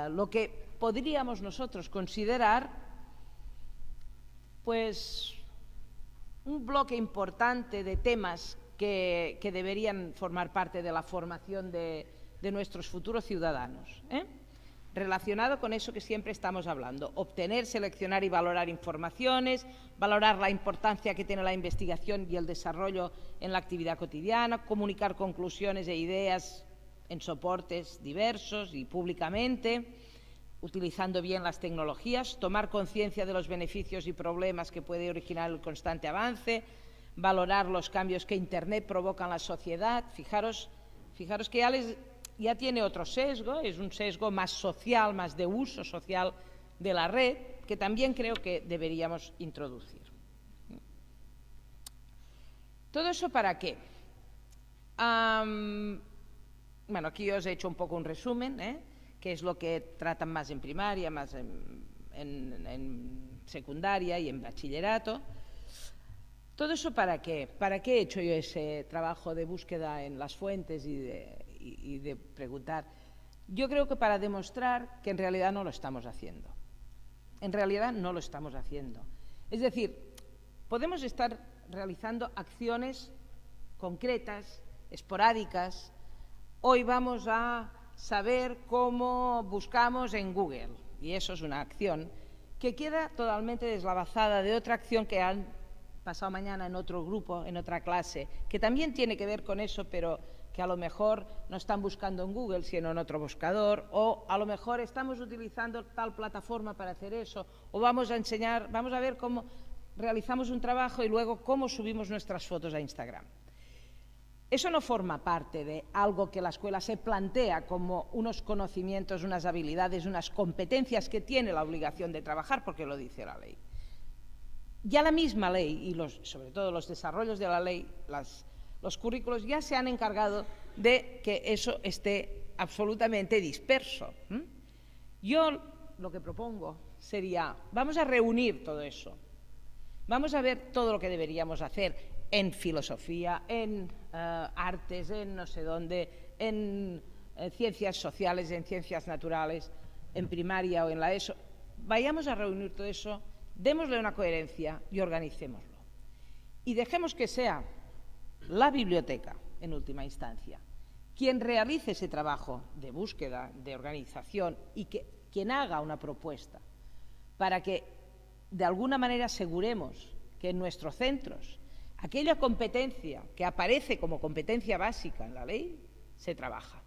lo que podríamos nosotros considerar pues un bloque importante de temas que deberían formar parte de la formación de nuestros futuros ciudadanos, relacionado con eso que siempre estamos hablando: obtener, seleccionar y valorar informaciones, valorar la importancia que tiene la investigación y el desarrollo en la actividad cotidiana, comunicar conclusiones e ideas en soportes diversos y públicamente, utilizando bien las tecnologías, tomar conciencia de los beneficios y problemas que puede originar el constante avance, valorar los cambios que Internet provoca en la sociedad. Fijaros que ya tiene otro sesgo, es un sesgo más social, más de uso social de la red, que también creo que deberíamos introducir. ¿Todo eso para qué? Bueno, aquí os he hecho un poco un resumen, que es lo que tratan más en primaria, más en secundaria y en bachillerato. ¿Todo eso para qué? ¿Para qué he hecho yo ese trabajo de búsqueda en las fuentes y de preguntar? Yo creo que para demostrar que en realidad no lo estamos haciendo. En realidad no lo estamos haciendo. Es decir, podemos estar realizando acciones concretas, esporádicas. Hoy vamos a saber cómo buscamos en Google, y eso es una acción que queda totalmente deslavazada de otra acción que han pasado mañana en otro grupo, en otra clase, que también tiene que ver con eso, pero que a lo mejor no están buscando en Google, sino en otro buscador, o a lo mejor estamos utilizando tal plataforma para hacer eso, o vamos a ver cómo realizamos un trabajo y luego cómo subimos nuestras fotos a Instagram. Eso no forma parte de algo que la escuela se plantea como unos conocimientos, unas habilidades, unas competencias que tiene la obligación de trabajar, porque lo dice la ley. Ya la misma ley y sobre todo los desarrollos de la ley, los currículos ya se han encargado de que eso esté absolutamente disperso. Yo lo que propongo sería, vamos a reunir todo eso, vamos a ver todo lo que deberíamos hacer en filosofía, en artes, en no sé dónde, en ciencias sociales, en ciencias naturales, en primaria o en la ESO. Vayamos a reunir todo eso, démosle una coherencia y organicémoslo. Y dejemos que sea la biblioteca, en última instancia, quien realice ese trabajo de búsqueda, de organización, y quien haga una propuesta para que de alguna manera aseguremos que en nuestros centros aquella competencia que aparece como competencia básica en la ley se trabaja.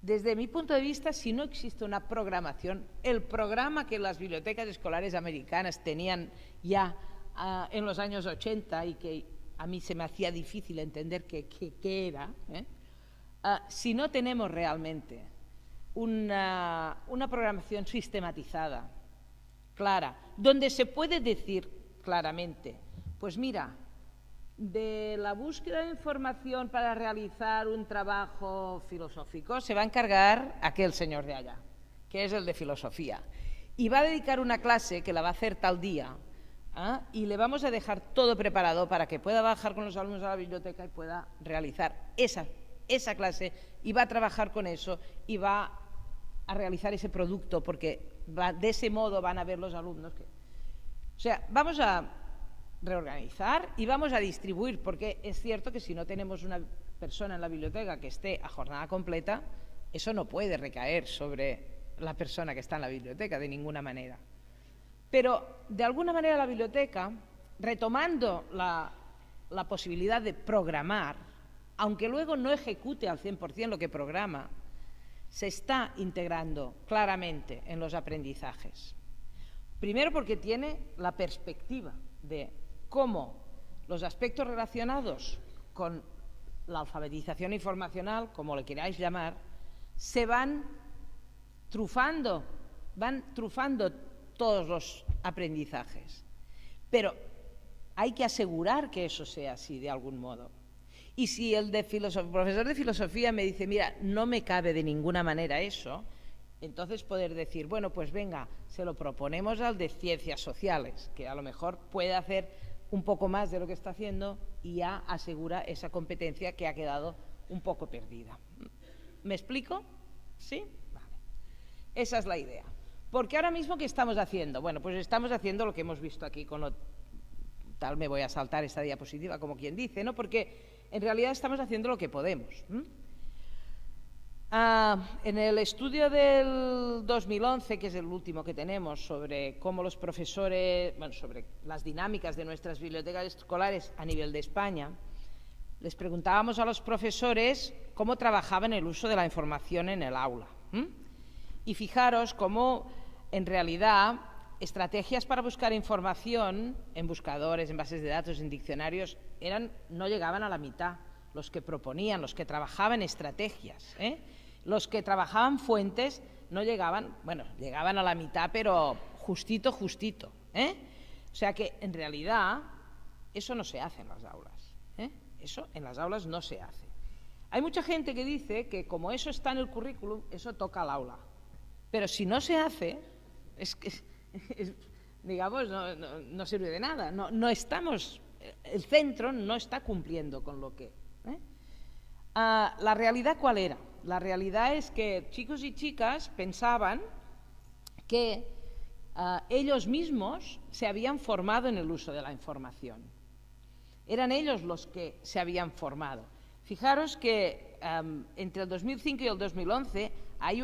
Desde mi punto de vista, si no existe una programación, el programa que las bibliotecas escolares americanas tenían ya en los años 80 y que a mí se me hacía difícil entender qué era, si no tenemos realmente una programación sistematizada, clara, donde se puede decir claramente, pues mira, de la búsqueda de información para realizar un trabajo filosófico se va a encargar aquel señor de allá, que es el de filosofía, y va a dedicar una clase que la va a hacer tal día, y le vamos a dejar todo preparado para que pueda bajar con los alumnos a la biblioteca y pueda realizar esa clase, y va a trabajar con eso y va a realizar ese producto, porque de ese modo van a ver los alumnos que... O sea, vamos a reorganizar y vamos a distribuir, porque es cierto que si no tenemos una persona en la biblioteca que esté a jornada completa, eso no puede recaer sobre la persona que está en la biblioteca de ninguna manera. Pero de alguna manera la biblioteca, retomando la posibilidad de programar, aunque luego no ejecute al 100% lo que programa, se está integrando claramente en los aprendizajes. Primero porque tiene la perspectiva de cómo los aspectos relacionados con la alfabetización informacional, como le queráis llamar, se van trufando todos los aprendizajes. Pero hay que asegurar que eso sea así de algún modo. Y si el profesor de filosofía me dice, mira, no me cabe de ninguna manera eso, entonces poder decir, bueno, pues venga, se lo proponemos al de ciencias sociales, que a lo mejor puede hacer un poco más de lo que está haciendo y ya asegura esa competencia que ha quedado un poco perdida. ¿Me explico? ¿Sí? Vale. Esa es la idea. Porque ahora mismo, ¿qué estamos haciendo? Bueno, pues estamos haciendo lo que hemos visto aquí con lo tal, me voy a saltar esta diapositiva, como quien dice, ¿no? Porque en realidad estamos haciendo lo que podemos. En el estudio del 2011, que es el último que tenemos, sobre cómo los profesores, bueno, sobre las dinámicas de nuestras bibliotecas escolares a nivel de España, les preguntábamos a los profesores cómo trabajaban el uso de la información en el aula. Y fijaros cómo, en realidad, estrategias para buscar información en buscadores, en bases de datos, en diccionarios, no llegaban a la mitad. Los que proponían, los que trabajaban estrategias, los que trabajaban fuentes no llegaban, bueno, llegaban a la mitad, pero justito, justito. O sea que, en realidad, eso no se hace en las aulas. Eso en las aulas no se hace. Hay mucha gente que dice que como eso está en el currículum, eso toca al aula. Pero si no se hace, digamos, no sirve de nada. No estamos, el centro no está cumpliendo con lo que... ¿La realidad cuál era? La realidad es que chicos y chicas pensaban que ellos mismos se habían formado en el uso de la información. Eran ellos los que se habían formado. Fijaros que entre el 2005 y el 2011 hay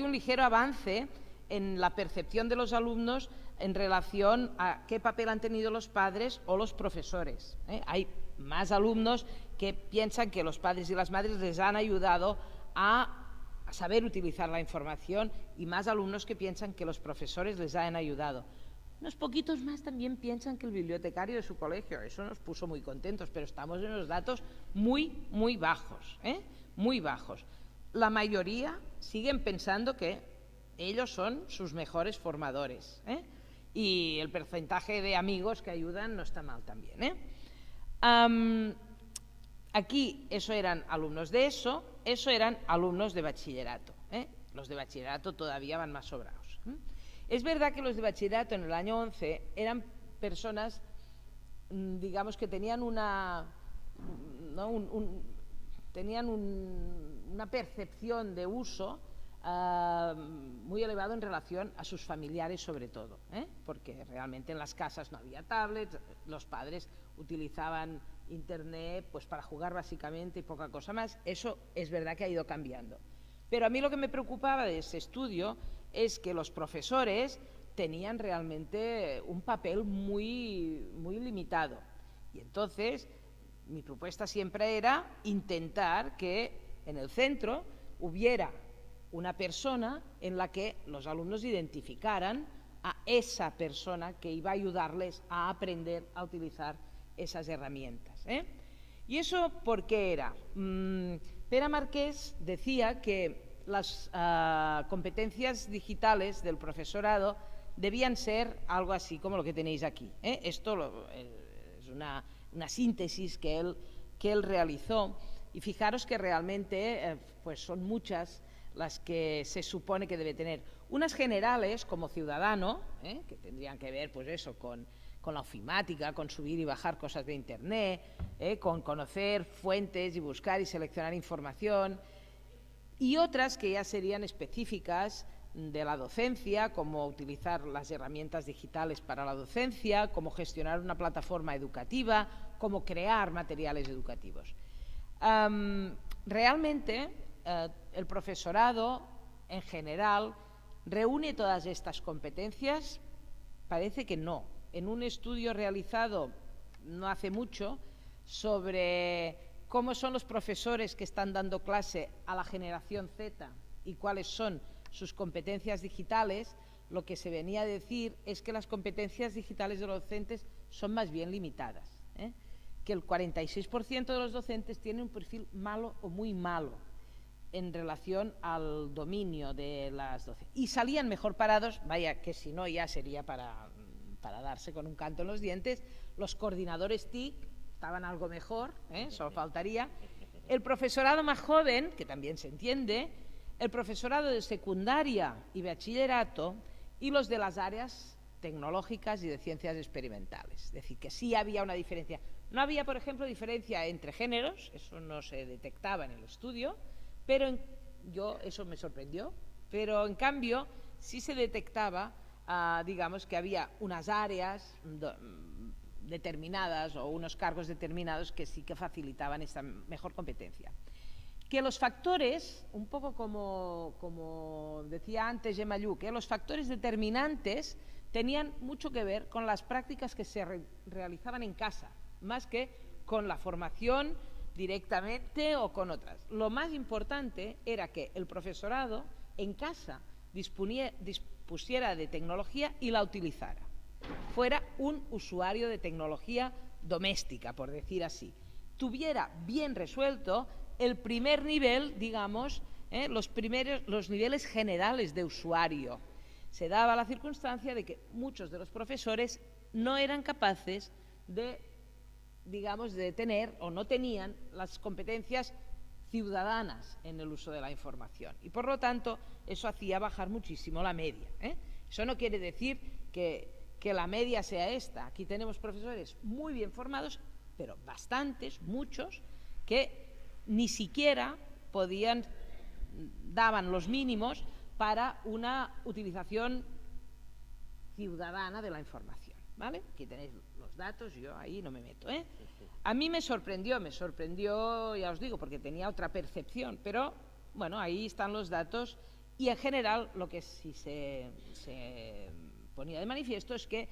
un ligero avance en la percepción de los alumnos en relación a qué papel han tenido los padres o los profesores. Hay más alumnos que piensan que los padres y las madres les han ayudado a saber utilizar la información y más alumnos que piensan que los profesores les han ayudado. Unos poquitos más también piensan que el bibliotecario de su colegio. Eso nos puso muy contentos, pero estamos en los datos muy, muy bajos, muy bajos. La mayoría siguen pensando que ellos son sus mejores formadores, y el porcentaje de amigos que ayudan no está mal también. Aquí eso eran alumnos de eso eran alumnos de bachillerato. Los de bachillerato todavía van más sobrados. Es verdad que los de bachillerato en el año 11 eran personas, digamos, que tenían una percepción de uso muy elevado en relación a sus familiares, sobre todo, porque realmente en las casas no había tablets, los padres utilizaban internet pues para jugar básicamente y poca cosa más. Eso es verdad que ha ido cambiando. Pero a mí lo que me preocupaba de ese estudio es que los profesores tenían realmente un papel muy, muy limitado. Y entonces mi propuesta siempre era intentar que en el centro hubiera una persona en la que los alumnos identificaran a esa persona que iba a ayudarles a aprender a utilizar esas herramientas. ¿Y eso por qué era? Pere Marquès decía que las competencias digitales del profesorado debían ser algo así como lo que tenéis aquí. Esto es una síntesis que él realizó, y fijaros que realmente pues son muchas las que se supone que debe tener. Unas generales como ciudadano, que tendrían que ver pues eso, con la ofimática, con subir y bajar cosas de internet, con conocer fuentes y buscar y seleccionar información, y otras que ya serían específicas de la docencia, como utilizar las herramientas digitales para la docencia, como gestionar una plataforma educativa, como crear materiales educativos. Realmente el profesorado en general reúne todas estas competencias. Parece que no. En un estudio realizado no hace mucho sobre cómo son los profesores que están dando clase a la generación Z y cuáles son sus competencias digitales, lo que se venía a decir es que las competencias digitales de los docentes son más bien limitadas, que el 46% de los docentes tienen un perfil malo o muy malo en relación al dominio de las docencias. Y salían mejor parados, vaya que si no ya sería para para darse con un canto en los dientes. Los coordinadores TIC estaban algo mejor, solo faltaría. El profesorado más joven, que también se entiende, el profesorado de secundaria y bachillerato y los de las áreas tecnológicas y de ciencias experimentales. Es decir, que sí había una diferencia. No había, por ejemplo, diferencia entre géneros, eso no se detectaba en el estudio, pero eso me sorprendió, pero en cambio sí se detectaba, digamos, que había unas áreas determinadas o unos cargos determinados que sí que facilitaban esta mejor competencia. Que los factores, un poco como decía antes Gemma Lluc, los factores determinantes tenían mucho que ver con las prácticas que se realizaban en casa, más que con la formación directamente o con otras. Lo más importante era que el profesorado en casa dispusiera de tecnología y la utilizara. Fuera un usuario de tecnología doméstica, por decir así. Tuviera bien resuelto el primer nivel, digamos, los niveles generales de usuario. Se daba la circunstancia de que muchos de los profesores no eran capaces de, digamos, de tener o no tenían las competencias ciudadanas en el uso de la información. Y por lo tanto, eso hacía bajar muchísimo la media. Eso no quiere decir que la media sea esta. Aquí tenemos profesores muy bien formados, pero bastantes, muchos, que ni siquiera daban los mínimos para una utilización ciudadana de la información, ¿vale? Aquí tenéis los datos, yo ahí no me meto, A mí me sorprendió, ya os digo, porque tenía otra percepción, pero bueno, ahí están los datos y en general lo que sí se ponía de manifiesto es que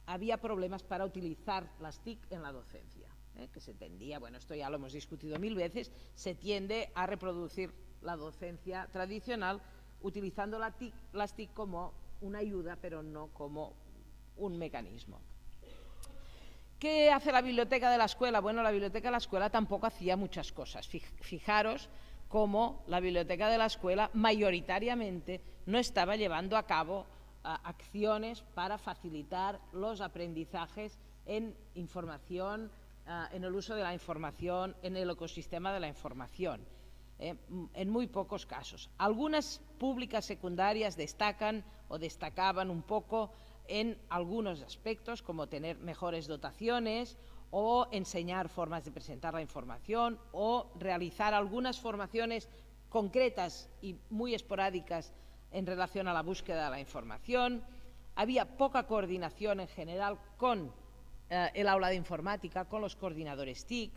había problemas para utilizar las TIC en la docencia, que se tendía, bueno, esto ya lo hemos discutido 1000 veces, se tiende a reproducir la docencia tradicional utilizando las TIC como una ayuda, pero no como un mecanismo. ¿Qué hace la biblioteca de la escuela? Bueno, la biblioteca de la escuela tampoco hacía muchas cosas. Fijaros cómo la biblioteca de la escuela mayoritariamente no estaba llevando a cabo acciones para facilitar los aprendizajes en información, en el uso de la información, en el ecosistema de la información. En muy pocos casos. Algunas públicas secundarias destacaban un poco en algunos aspectos, como tener mejores dotaciones o enseñar formas de presentar la información o realizar algunas formaciones concretas y muy esporádicas en relación a la búsqueda de la información. Había poca coordinación en general con el aula de informática, con los coordinadores TIC.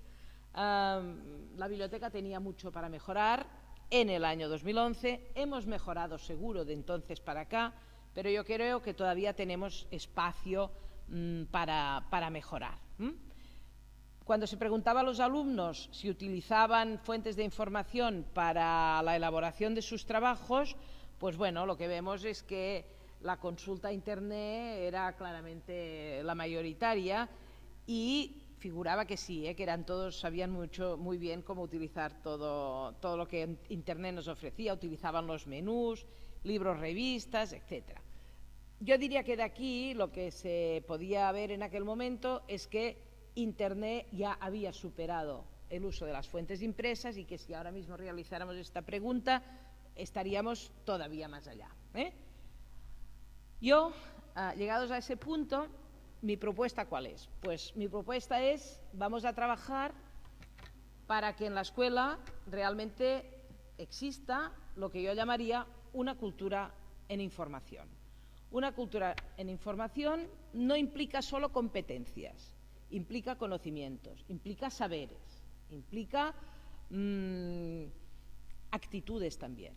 La biblioteca tenía mucho para mejorar en el año 2011. Hemos mejorado seguro de entonces para acá, pero yo creo que todavía tenemos espacio para mejorar. Cuando se preguntaba a los alumnos si utilizaban fuentes de información para la elaboración de sus trabajos, pues bueno, lo que vemos es que la consulta a Internet era claramente la mayoritaria y figuraba que sí, que eran todos, sabían muy bien cómo utilizar todo lo que Internet nos ofrecía, utilizaban los menús, libros, revistas, etc. Yo diría que de aquí lo que se podía ver en aquel momento es que Internet ya había superado el uso de las fuentes impresas y que si ahora mismo realizáramos esta pregunta estaríamos todavía más allá. Yo, llegados a ese punto, ¿mi propuesta cuál es? Pues mi propuesta es, vamos a trabajar para que en la escuela realmente exista lo que yo llamaría una cultura en información. Una cultura en información no implica solo competencias, implica conocimientos, implica saberes, implica actitudes también,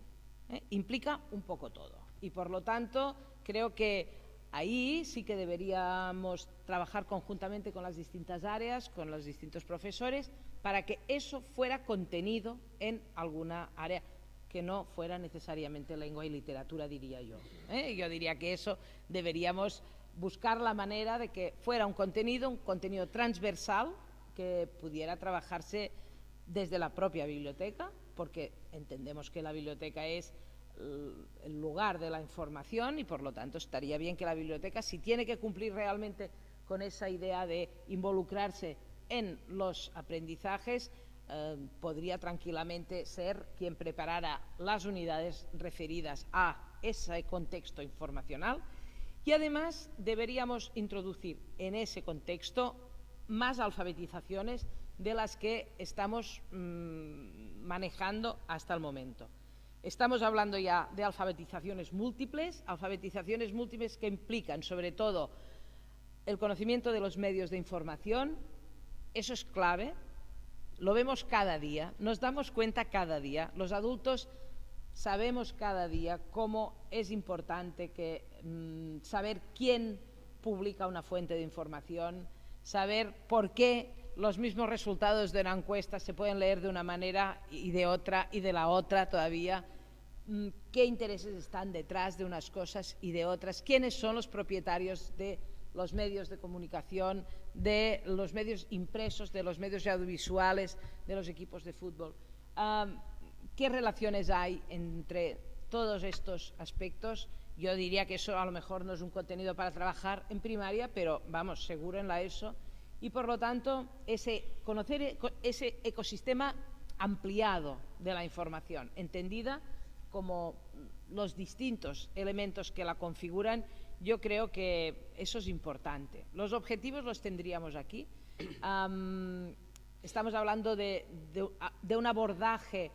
implica un poco todo. Y por lo tanto, creo que ahí sí que deberíamos trabajar conjuntamente con las distintas áreas, con los distintos profesores, para que eso fuera contenido en alguna área que no fuera necesariamente lengua y literatura, diría yo. Yo diría que eso deberíamos buscar la manera de que fuera un contenido transversal que pudiera trabajarse desde la propia biblioteca, porque entendemos que la biblioteca es el lugar de la información y por lo tanto estaría bien que la biblioteca, si tiene que cumplir realmente con esa idea de involucrarse en los aprendizajes, podría tranquilamente ser quien preparara las unidades referidas a ese contexto informacional y además deberíamos introducir en ese contexto más alfabetizaciones de las que estamos manejando hasta el momento. Estamos hablando ya de alfabetizaciones múltiples que implican sobre todo el conocimiento de los medios de información. Eso es clave, lo vemos cada día, nos damos cuenta cada día, los adultos sabemos cada día cómo es importante saber quién publica una fuente de información, saber por qué los mismos resultados de una encuesta se pueden leer de una manera y de otra y de la otra todavía, qué intereses están detrás de unas cosas y de otras, quiénes son los propietarios de los medios de comunicación, de los medios impresos, de los medios audiovisuales, de los equipos de fútbol. ¿Qué relaciones hay entre todos estos aspectos? Yo diría que eso a lo mejor no es un contenido para trabajar en primaria, pero vamos, seguro en la ESO. Y por lo tanto, conocer ese ecosistema ampliado de la información, entendida como los distintos elementos que la configuran, yo creo que eso es importante. Los objetivos los tendríamos aquí. Estamos hablando de un abordaje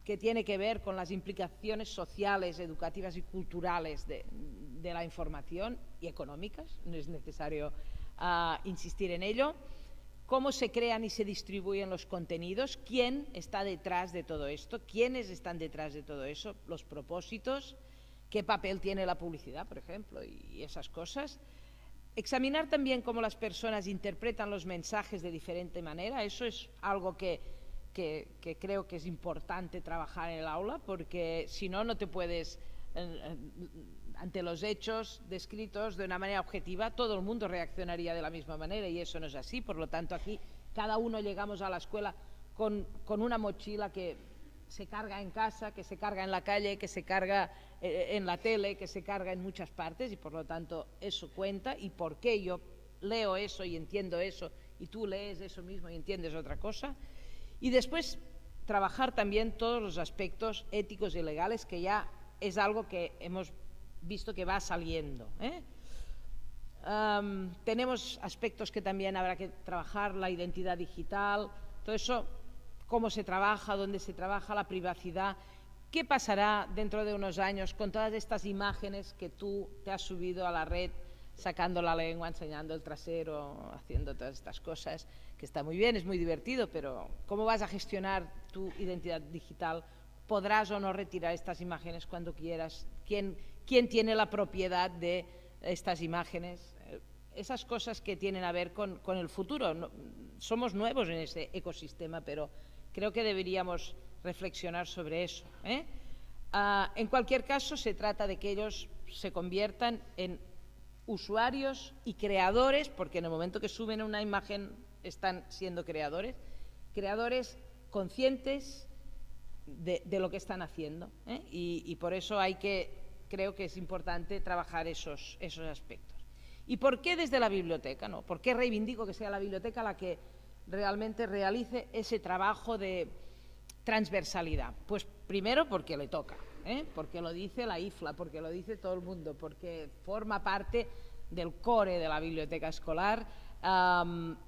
que tiene que ver con las implicaciones sociales, educativas y culturales de la información y económicas, no es necesario insistir en ello. Cómo se crean y se distribuyen los contenidos, quién está detrás de todo esto, quiénes están detrás de todo eso, los propósitos, qué papel tiene la publicidad, por ejemplo, y esas cosas. Examinar también cómo las personas interpretan los mensajes de diferente manera, eso es algo que creo que es importante trabajar en el aula, porque si no, no te puedes, ante los hechos descritos de una manera objetiva, todo el mundo reaccionaría de la misma manera y eso no es así. Por lo tanto, aquí cada uno llegamos a la escuela con una mochila que se carga en casa, que se carga en la calle, que se carga en la tele, que se carga en muchas partes y por lo tanto eso cuenta. Y por qué yo leo eso y entiendo eso y tú lees eso mismo y entiendes otra cosa. Y después trabajar también todos los aspectos éticos y legales, que ya es algo que hemos visto que va saliendo. Tenemos aspectos que también habrá que trabajar, la identidad digital, todo eso, cómo se trabaja, dónde se trabaja, la privacidad. ¿Qué pasará dentro de unos años con todas estas imágenes que tú te has subido a la red, sacando la lengua, enseñando el trasero, haciendo todas estas cosas, que está muy bien, es muy divertido, pero ¿cómo vas a gestionar tu identidad digital? ¿Podrás o no retirar estas imágenes cuando quieras? ¿Quién tiene la propiedad de estas imágenes? Esas cosas que tienen a ver con el futuro. No, somos nuevos en ese ecosistema, pero creo que deberíamos reflexionar sobre eso. En cualquier caso, se trata de que ellos se conviertan en usuarios y creadores, porque en el momento que suben una imagen están siendo creadores conscientes de lo que están haciendo, y por eso creo que es importante trabajar esos aspectos. ¿Y por qué desde la biblioteca? ¿No? ¿Por qué reivindico que sea la biblioteca la que realmente realice ese trabajo de transversalidad? Pues primero porque le toca, porque lo dice la IFLA, porque lo dice todo el mundo, porque forma parte del core de la biblioteca escolar,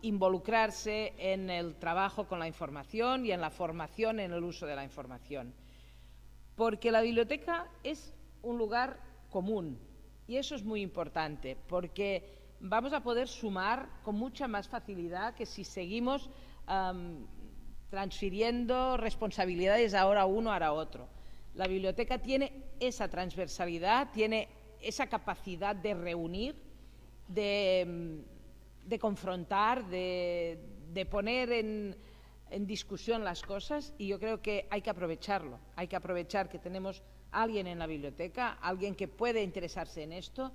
involucrarse en el trabajo con la información y en la formación en el uso de la información. Porque la biblioteca es un lugar común y eso es muy importante, porque vamos a poder sumar con mucha más facilidad que si seguimos transfiriendo responsabilidades ahora uno, ahora otro. La biblioteca tiene esa transversalidad, tiene esa capacidad de reunir, de confrontar, de poner en discusión las cosas, y yo creo que hay que aprovecharlo. Hay que aprovechar que tenemos a alguien en la biblioteca, alguien que puede interesarse en esto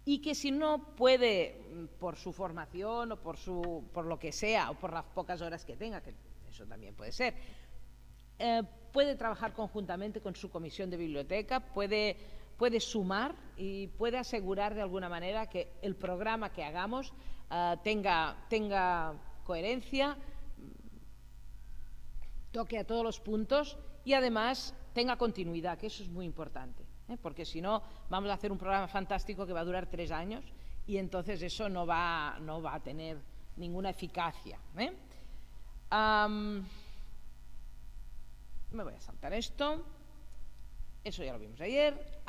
y que si no puede, por su formación o por lo que sea, o por las pocas horas que tenga, que eso también puede ser, puede trabajar conjuntamente con su comisión de biblioteca, puede sumar y puede asegurar de alguna manera que el programa que hagamos tenga coherencia, toque a todos los puntos y además tenga continuidad, que eso es muy importante, porque si no vamos a hacer un programa fantástico que va a durar 3 años y entonces eso no va a tener ninguna eficacia. Me voy a saltar esto. Eso ya lo vimos ayer.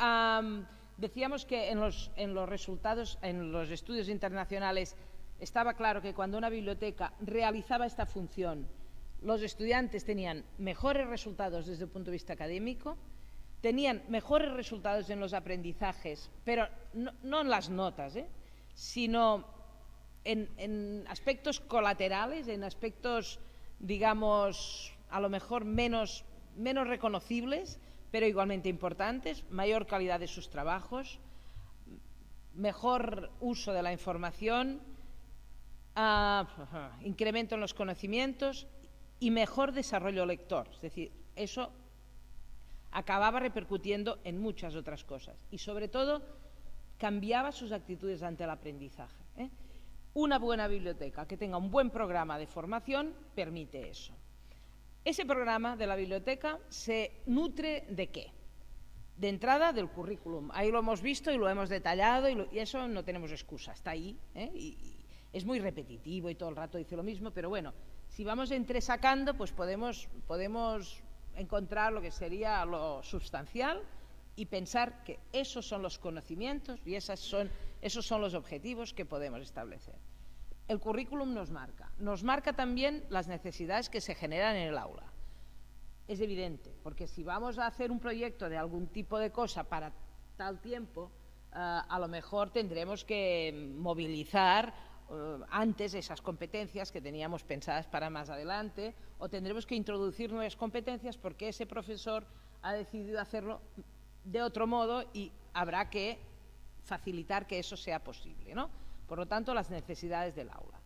Decíamos que en los resultados, en los estudios internacionales, estaba claro que cuando una biblioteca realizaba esta función, los estudiantes tenían mejores resultados desde el punto de vista académico, tenían mejores resultados en los aprendizajes, pero no en las notas, sino en aspectos colaterales, en aspectos, digamos, a lo mejor menos reconocibles, pero igualmente importantes, mayor calidad de sus trabajos, mejor uso de la información, incremento en los conocimientos y mejor desarrollo lector. Es decir, eso acababa repercutiendo en muchas otras cosas y sobre todo cambiaba sus actitudes ante el aprendizaje. Una buena biblioteca que tenga un buen programa de formación permite eso. Ese programa de la biblioteca se nutre ¿de qué? De entrada del currículum. Ahí lo hemos visto y lo hemos detallado y eso no tenemos excusa, está ahí. Y es muy repetitivo y todo el rato dice lo mismo, pero bueno, si vamos entresacando, pues podemos encontrar lo que sería lo sustancial y pensar que esos son los conocimientos y esos son los objetivos que podemos establecer. El currículum nos marca también las necesidades que se generan en el aula. Es evidente, porque si vamos a hacer un proyecto de algún tipo de cosa para tal tiempo, a lo mejor tendremos que movilizar antes esas competencias que teníamos pensadas para más adelante, o tendremos que introducir nuevas competencias porque ese profesor ha decidido hacerlo de otro modo y habrá que facilitar que eso sea posible, ¿no? Por lo tanto, las necesidades del aula.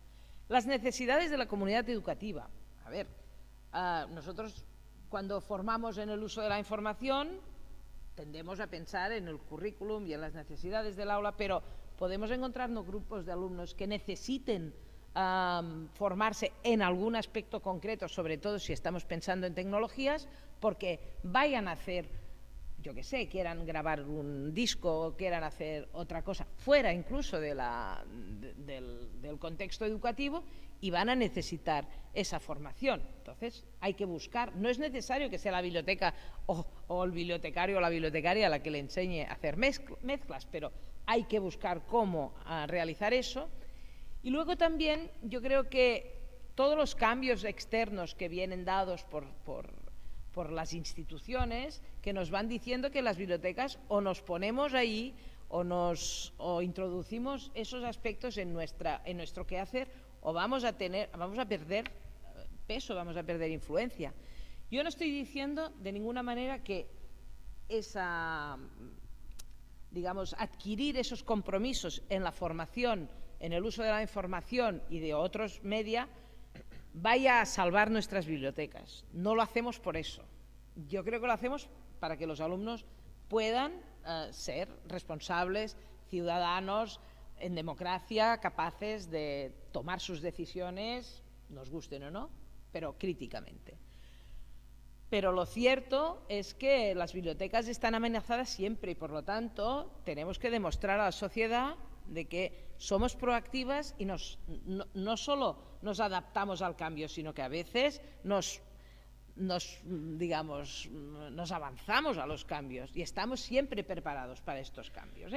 Las necesidades de la comunidad educativa. A ver, nosotros cuando formamos en el uso de la información tendemos a pensar en el currículum y en las necesidades del aula, pero podemos encontrarnos grupos de alumnos que necesiten formarse en algún aspecto concreto, sobre todo si estamos pensando en tecnologías, porque vayan a hacer, yo qué sé, quieran grabar un disco o quieran hacer otra cosa, fuera incluso del contexto educativo, y van a necesitar esa formación. Entonces hay que buscar, no es necesario que sea la biblioteca o el bibliotecario o la bibliotecaria la que le enseñe a hacer mezclas, pero hay que buscar cómo realizar eso. Y luego también yo creo que todos los cambios externos que vienen dados por las instituciones, que nos van diciendo que las bibliotecas o nos ponemos ahí o introducimos esos aspectos en nuestro quehacer, o vamos a perder peso, vamos a perder influencia. Yo no estoy diciendo de ninguna manera que adquirir esos compromisos en la formación, en el uso de la información y de otros media, vaya a salvar nuestras bibliotecas. No lo hacemos por eso. Yo creo que lo hacemos para que los alumnos puedan ser responsables, ciudadanos, en democracia, capaces de tomar sus decisiones, nos gusten o no, pero críticamente. Pero lo cierto es que las bibliotecas están amenazadas siempre y, por lo tanto, tenemos que demostrar a la sociedad de que somos proactivas y no solo nos adaptamos al cambio, sino que a veces nos avanzamos a los cambios y estamos siempre preparados para estos cambios.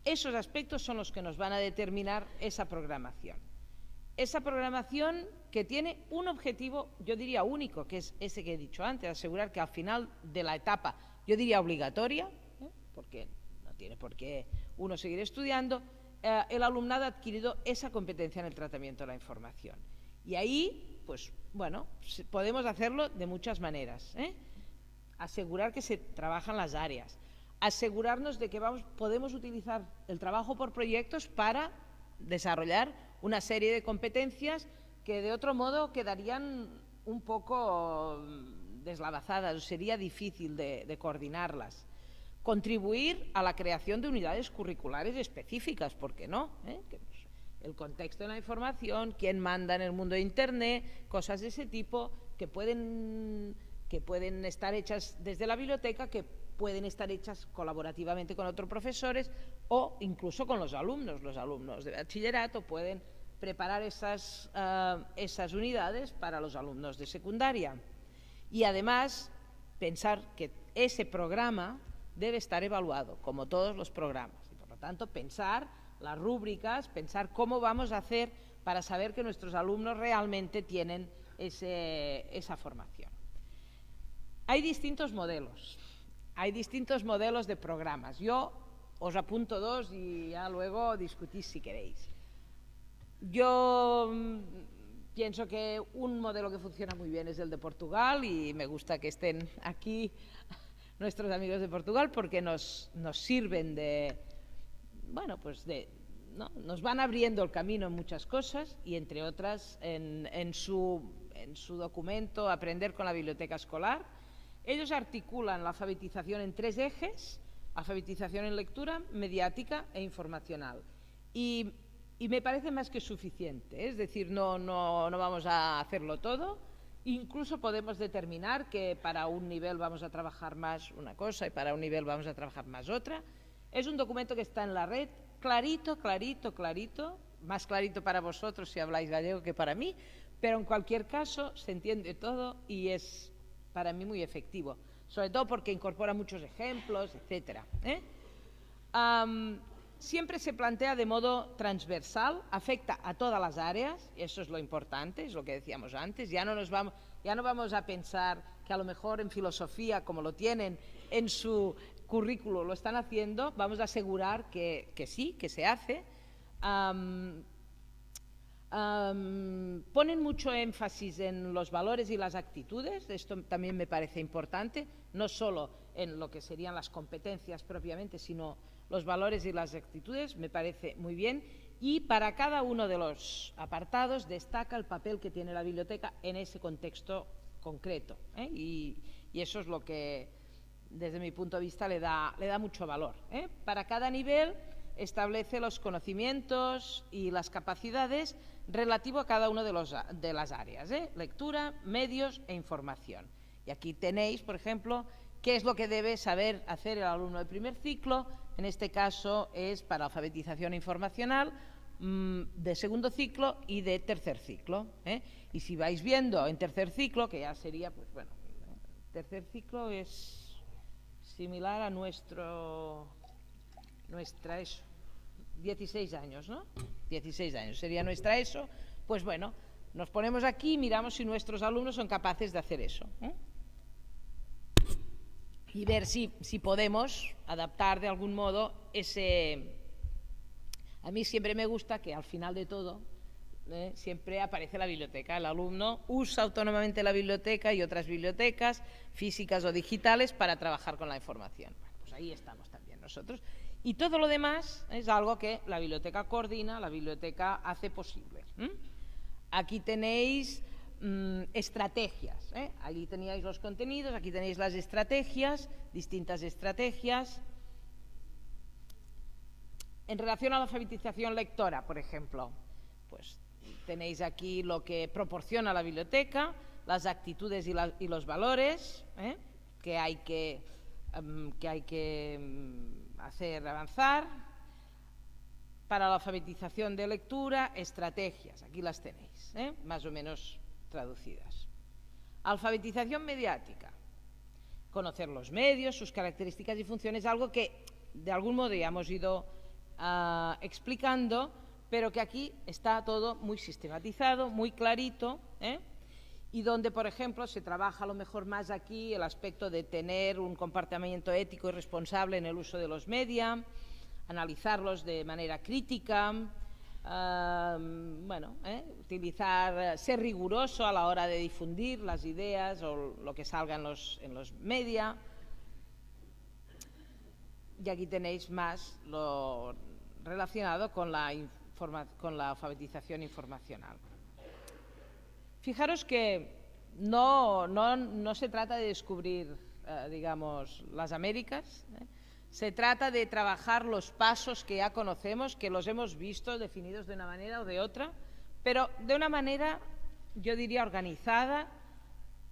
Esos aspectos son los que nos van a determinar esa programación. Esa programación que tiene un objetivo, yo diría único, que es ese que he dicho antes, asegurar que al final de la etapa, yo diría obligatoria, porque no tiene por qué uno seguir estudiando, el alumnado ha adquirido esa competencia en el tratamiento de la información. Y ahí, pues bueno, podemos hacerlo de muchas maneras. Asegurar que se trabajan las áreas, asegurarnos de que podemos utilizar el trabajo por proyectos para desarrollar una serie de competencias que de otro modo quedarían un poco deslavazadas o sería difícil de coordinarlas. Contribuir a la creación de unidades curriculares específicas, ¿por qué no? El contexto de la información, quién manda en el mundo de Internet, cosas de ese tipo que pueden estar hechas desde la biblioteca, que pueden estar hechas colaborativamente con otros profesores o incluso con los alumnos. Los alumnos de bachillerato pueden preparar esas unidades para los alumnos de secundaria. Y además, pensar que ese programa debe estar evaluado, como todos los programas. Y por lo tanto, pensar las rúbricas, pensar cómo vamos a hacer para saber que nuestros alumnos realmente tienen esa formación. Hay distintos modelos de programas. Yo os apunto dos y ya luego discutís si queréis. Yo pienso que un modelo que funciona muy bien es el de Portugal y me gusta que estén aquí nuestros amigos de Portugal porque nos sirven nos van abriendo el camino en muchas cosas y entre otras en su documento Aprender con la biblioteca escolar, ellos articulan la alfabetización en 3 ejes: alfabetización en lectura, mediática e informacional. Y me parece más que suficiente, es decir, no vamos a hacerlo todo. Incluso podemos determinar que para un nivel vamos a trabajar más una cosa y para un nivel vamos a trabajar más otra. Es un documento que está en la red, clarito, más clarito para vosotros si habláis gallego que para mí, pero en cualquier caso se entiende todo y es para mí muy efectivo, sobre todo porque incorpora muchos ejemplos, etc. Siempre se plantea de modo transversal, afecta a todas las áreas, y eso es lo importante, es lo que decíamos antes. Ya no vamos a pensar que a lo mejor en filosofía, como lo tienen en su currículo, lo están haciendo, vamos a asegurar que sí, que se hace. Ponen mucho énfasis en los valores y las actitudes, esto también me parece importante, no solo en lo que serían las competencias propiamente, sino los valores y las actitudes, me parece muy bien, y para cada uno de los apartados destaca el papel que tiene la biblioteca en ese contexto concreto, y eso es lo que desde mi punto de vista le da mucho valor. Para cada nivel establece los conocimientos y las capacidades relativo a cada una de las áreas, lectura, medios e información. Y aquí tenéis, por ejemplo, qué es lo que debe saber hacer el alumno de primer ciclo. En este caso es para alfabetización informacional, de segundo ciclo y de tercer ciclo. Y si vais viendo en tercer ciclo, que ya sería, pues bueno, tercer ciclo es similar a nuestra ESO, 16 años, ¿no? 16 años sería nuestra ESO. Pues bueno, nos ponemos aquí y miramos si nuestros alumnos son capaces de hacer eso. Y ver si podemos adaptar de algún modo ese... A mí siempre me gusta que al final de todo siempre aparece la biblioteca. El alumno usa autónomamente la biblioteca y otras bibliotecas físicas o digitales para trabajar con la información. Bueno, pues ahí estamos también nosotros. Y todo lo demás es algo que la biblioteca coordina, la biblioteca hace posible. Aquí tenéis estrategias. Allí teníais los contenidos, aquí tenéis las estrategias, distintas estrategias. En relación a la alfabetización lectora, por ejemplo, pues tenéis aquí lo que proporciona la biblioteca, las actitudes y los valores que hay que hacer avanzar. Para la alfabetización de lectura, estrategias, aquí las tenéis, más o menos traducidas. Alfabetización mediática, conocer los medios, sus características y funciones, algo que de algún modo ya hemos ido explicando, pero que aquí está todo muy sistematizado, muy clarito, y donde, por ejemplo, se trabaja a lo mejor más aquí el aspecto de tener un comportamiento ético y responsable en el uso de los media, analizarlos de manera crítica, utilizar, ser riguroso a la hora de difundir las ideas o lo que salga en los media. Y aquí tenéis más lo relacionado con la alfabetización informacional. Fijaros que no se trata de descubrir, digamos, las Américas, se trata de trabajar los pasos que ya conocemos, que los hemos visto definidos de una manera o de otra, pero de una manera, yo diría, organizada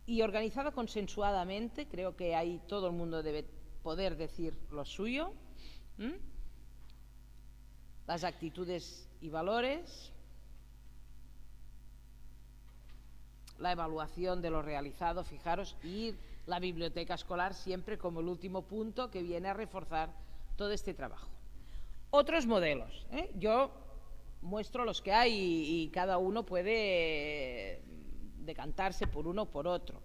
y organizada consensuadamente. Creo que ahí todo el mundo debe poder decir lo suyo. Las actitudes y valores, la evaluación de lo realizado, fijaros, y la biblioteca escolar siempre como el último punto que viene a reforzar todo este trabajo. Otros modelos, yo muestro los que hay y cada uno puede decantarse por uno o por otro.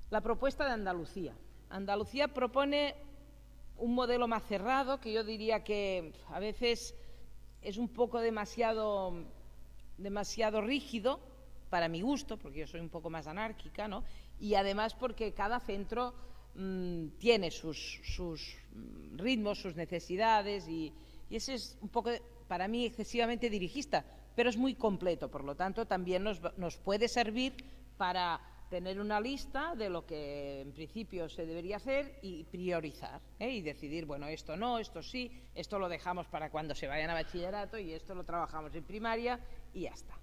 La propuesta de Andalucía. Andalucía propone un modelo más cerrado, que yo diría que a veces es un poco demasiado rígido para mi gusto, porque yo soy un poco más anárquica, ¿no? Y además porque cada centro tiene sus ritmos, sus necesidades, y ese es un poco, para mí, excesivamente dirigista, pero es muy completo. Por lo tanto, también nos puede servir para tener una lista de lo que en principio se debería hacer y priorizar, y decidir, bueno, esto no, esto sí, esto lo dejamos para cuando se vayan a bachillerato y esto lo trabajamos en primaria y ya está.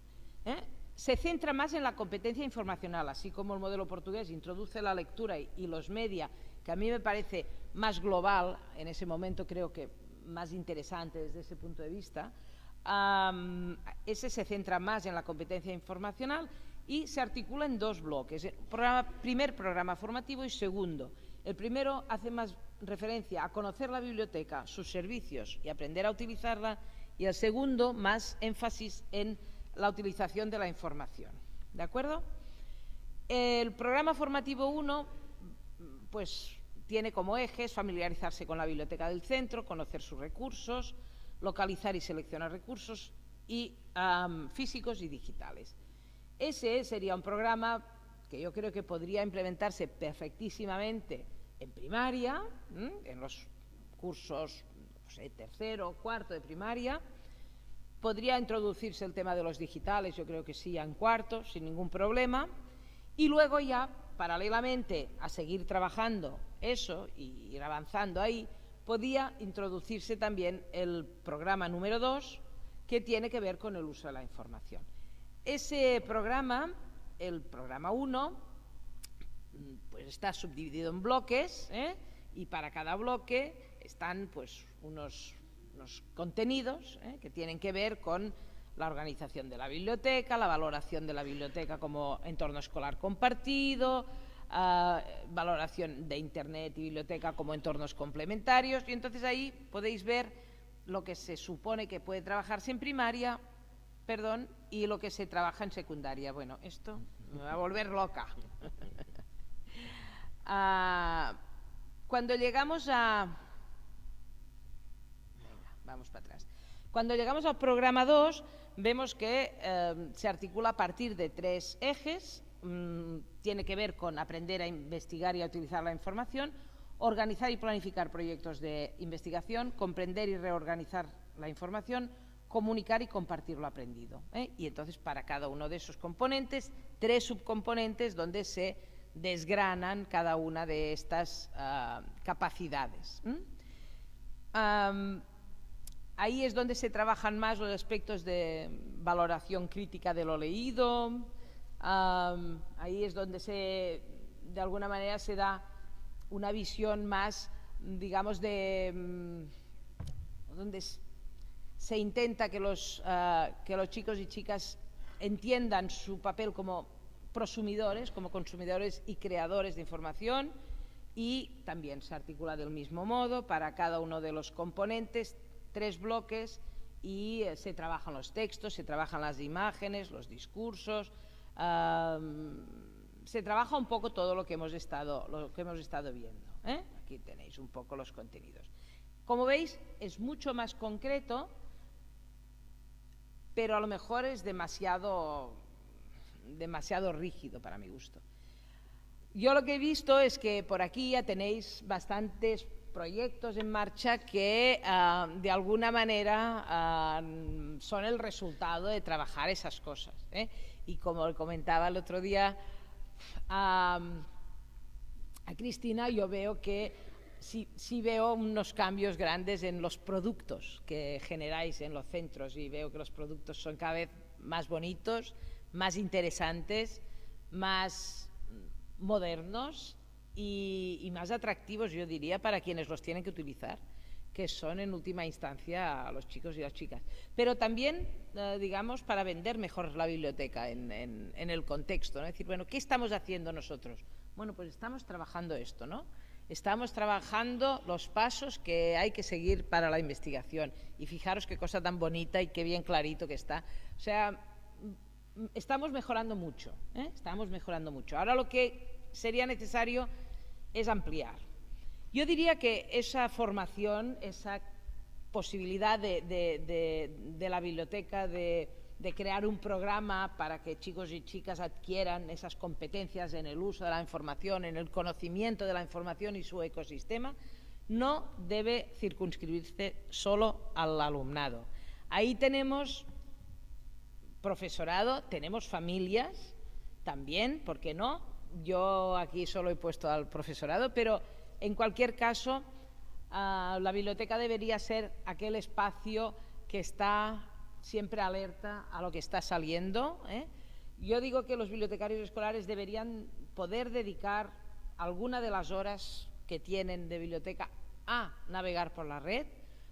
Se centra más en la competencia informacional, así como el modelo portugués introduce la lectura y los media, que a mí me parece más global, en ese momento creo que más interesante desde ese punto de vista. Ese se centra más en la competencia informacional y se articula en dos bloques, primer programa formativo y segundo. El primero hace más referencia a conocer la biblioteca, sus servicios y aprender a utilizarla, y el segundo más énfasis en la utilización de la información. ¿De acuerdo? El programa formativo 1 pues tiene como ejes familiarizarse con la biblioteca del centro, conocer sus recursos, localizar y seleccionar recursos físicos y digitales. Ese sería un programa que yo creo que podría implementarse perfectísimamente en primaria, en los cursos, no sé, tercero o cuarto de primaria. Podría introducirse el tema de los digitales, yo creo que sí, en cuarto, sin ningún problema. Y luego ya, paralelamente a seguir trabajando eso y ir avanzando ahí, podía introducirse también el programa número 2, que tiene que ver con el uso de la información. Ese programa, el programa 1, pues está subdividido en bloques, y para cada bloque están pues unos contenidos que tienen que ver con la organización de la biblioteca, la valoración de la biblioteca como entorno escolar compartido, valoración de Internet y biblioteca como entornos complementarios, y entonces ahí podéis ver lo que se supone que puede trabajarse en primaria, y lo que se trabaja en secundaria. Bueno, esto me va a volver loca. Cuando llegamos vamos para atrás. Cuando llegamos al programa 2, vemos que se articula a partir de 3 ejes. Tiene que ver con aprender a investigar y a utilizar la información, organizar y planificar proyectos de investigación, comprender y reorganizar la información, comunicar y compartir lo aprendido. Y entonces, para cada uno de esos componentes, 3 subcomponentes donde se desgranan cada una de estas capacidades. Ahí es donde se trabajan más los aspectos de valoración crítica de lo leído. Ahí es donde de alguna manera se da una visión más, digamos, donde se intenta que los chicos y chicas entiendan su papel como prosumidores, como consumidores y creadores de información, y también se articula del mismo modo para cada uno de los componentes, 3 bloques, y se trabajan los textos, se trabajan las imágenes, los discursos, se trabaja un poco todo lo que hemos estado viendo. Aquí tenéis un poco los contenidos. Como veis, es mucho más concreto, pero a lo mejor es demasiado rígido para mi gusto. Yo lo que he visto es que por aquí ya tenéis bastantes proyectos en marcha que de alguna manera son el resultado de trabajar esas cosas, y como comentaba el otro día a Cristina, yo veo que sí veo unos cambios grandes en los productos que generáis en los centros, y veo que los productos son cada vez más bonitos, más interesantes, más modernos y más atractivos, yo diría, para quienes los tienen que utilizar, que son en última instancia los chicos y las chicas. Pero también, digamos, para vender mejor la biblioteca en el contexto, ¿no? Es decir, bueno, ¿qué estamos haciendo nosotros? Bueno, pues estamos trabajando esto, ¿no? Estamos trabajando los pasos que hay que seguir para la investigación. Y fijaros qué cosa tan bonita y qué bien clarito que está. O sea, estamos mejorando mucho, ¿eh? Estamos mejorando mucho. Ahora lo que sería necesario es ampliar. Yo diría que esa formación, esa posibilidad de la biblioteca de crear un programa para que chicos y chicas adquieran esas competencias en el uso de la información, en el conocimiento de la información y su ecosistema, no debe circunscribirse solo al alumnado. Ahí tenemos profesorado, tenemos familias también, ¿por qué no? Yo aquí solo he puesto al profesorado, pero en cualquier caso, la biblioteca debería ser aquel espacio que está siempre alerta a lo que está saliendo, ¿eh? Yo digo que los bibliotecarios escolares deberían poder dedicar alguna de las horas que tienen de biblioteca a navegar por la red,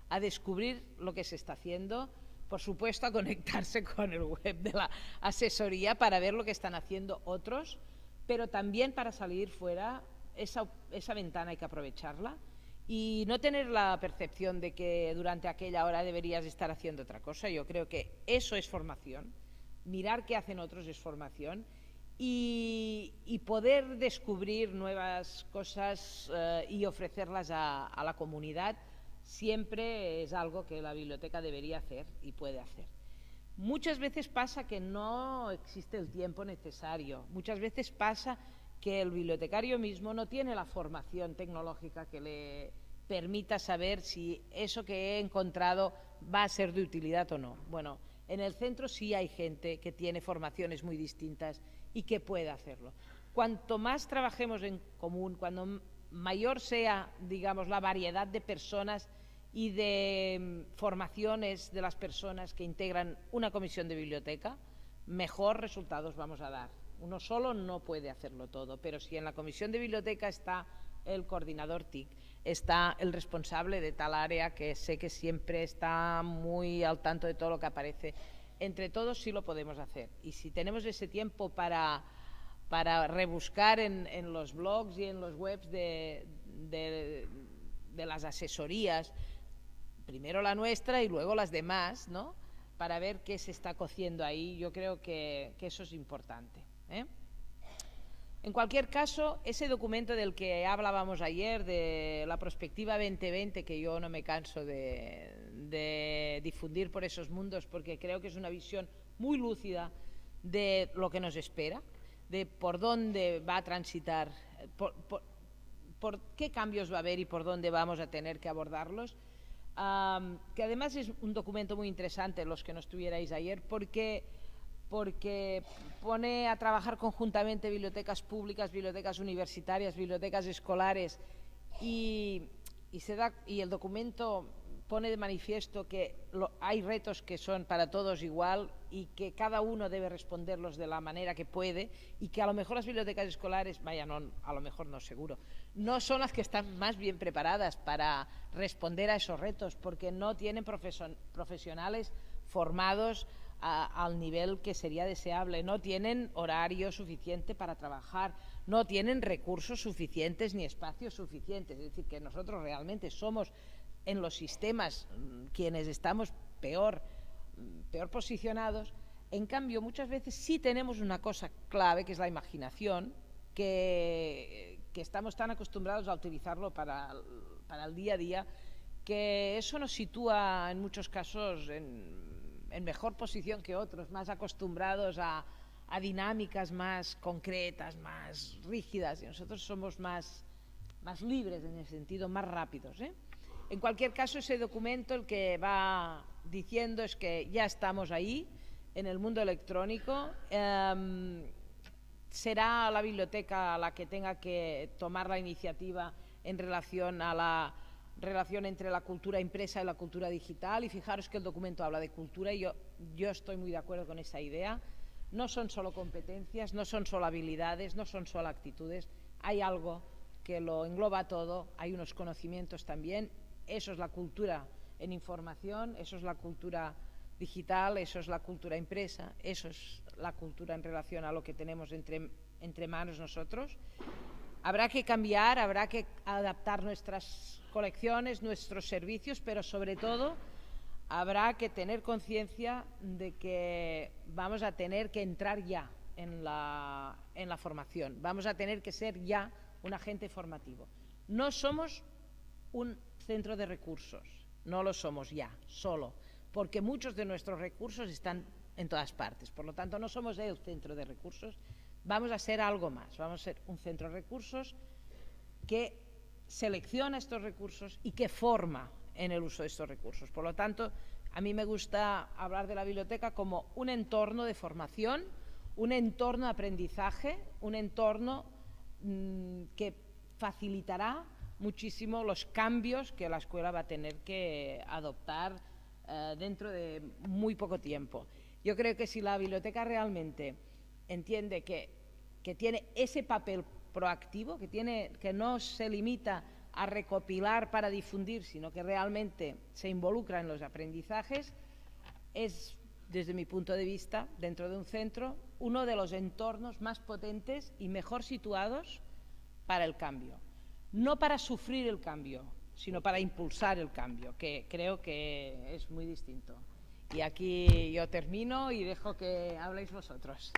a descubrir lo que se está haciendo, por supuesto a conectarse con el web de la asesoría para ver lo que están haciendo otros, pero también para salir fuera. Esa ventana hay que aprovecharla y no tener la percepción de que durante aquella hora deberías estar haciendo otra cosa. Yo creo que eso es formación, mirar qué hacen otros es formación, y poder descubrir nuevas cosas y ofrecerlas a la comunidad siempre es algo que la biblioteca debería hacer y puede hacer. Muchas veces pasa que no existe el tiempo necesario, muchas veces pasa que el bibliotecario mismo no tiene la formación tecnológica que le permita saber si eso que he encontrado va a ser de utilidad o no. Bueno, en el centro sí hay gente que tiene formaciones muy distintas y que puede hacerlo. Cuanto más trabajemos en común, cuando mayor sea, digamos, la variedad de personas y de formaciones de las personas que integran una comisión de biblioteca, mejor resultados vamos a dar. Uno solo no puede hacerlo todo, pero si en la comisión de biblioteca está el coordinador TIC, está el responsable de tal área que sé que siempre está muy al tanto de todo lo que aparece, entre todos sí lo podemos hacer. Y si tenemos ese tiempo para rebuscar en los blogs y en los webs de las asesorías, primero la nuestra y luego las demás, ¿no?, para ver qué se está cociendo ahí, yo creo que eso es importante, ¿eh? En cualquier caso, ese documento del que hablábamos ayer, de la Prospectiva 2020, que yo no me canso de difundir por esos mundos, porque creo que es una visión muy lúcida de lo que nos espera, de por dónde va a transitar, por qué cambios va a haber y por dónde vamos a tener que abordarlos. Que además es un documento muy interesante, los que no estuvierais ayer, porque pone a trabajar conjuntamente bibliotecas públicas, bibliotecas universitarias, bibliotecas escolares, y el documento pone de manifiesto que hay retos que son para todos igual y que cada uno debe responderlos de la manera que puede, y que a lo mejor las bibliotecas escolares, a lo mejor no, seguro, no son las que están más bien preparadas para responder a esos retos, porque no tienen profesionales formados al nivel que sería deseable, no tienen horario suficiente para trabajar, no tienen recursos suficientes ni espacios suficientes. Es decir, que nosotros realmente somos en los sistemas quienes estamos peor posicionados. En cambio, muchas veces sí tenemos una cosa clave, que es la imaginación, que estamos tan acostumbrados a utilizarlo para el día a día, que eso nos sitúa en muchos casos en mejor posición que otros, más acostumbrados a dinámicas más concretas, más rígidas, y nosotros somos más libres en ese sentido, más rápidos, ¿eh? En cualquier caso, ese documento el que va diciendo es que ya estamos ahí, en el mundo electrónico. será la biblioteca la que tenga que tomar la iniciativa en relación a la relación entre la cultura impresa y la cultura digital, y fijaros que el documento habla de cultura y yo estoy muy de acuerdo con esa idea. No son solo competencias, no son solo habilidades, no son solo actitudes, hay algo que lo engloba todo, hay unos conocimientos también, eso es la cultura en información, eso es la cultura digital, eso es la cultura impresa, eso es la cultura en relación a lo que tenemos entre manos nosotros. Habrá que cambiar, habrá que adaptar nuestras colecciones, nuestros servicios, pero sobre todo habrá que tener conciencia de que vamos a tener que entrar ya en la formación, vamos a tener que ser ya un agente formativo. No somos un centro de recursos, no lo somos ya, solo, porque muchos de nuestros recursos están en todas partes, por lo tanto no somos el centro de recursos, vamos a ser algo más, vamos a ser un centro de recursos que selecciona estos recursos y que forma en el uso de estos recursos. Por lo tanto, a mí me gusta hablar de la biblioteca como un entorno de formación, un entorno de aprendizaje, un entorno que facilitará muchísimo los cambios que la escuela va a tener que adoptar dentro de muy poco tiempo. Yo creo que si la biblioteca realmente entiende que tiene ese papel proactivo, que no se limita a recopilar para difundir, sino que realmente se involucra en los aprendizajes, es, desde mi punto de vista, dentro de un centro, uno de los entornos más potentes y mejor situados para el cambio. No para sufrir el cambio, sino para impulsar el cambio, que creo que es muy distinto. Y aquí yo termino y dejo que habléis vosotros.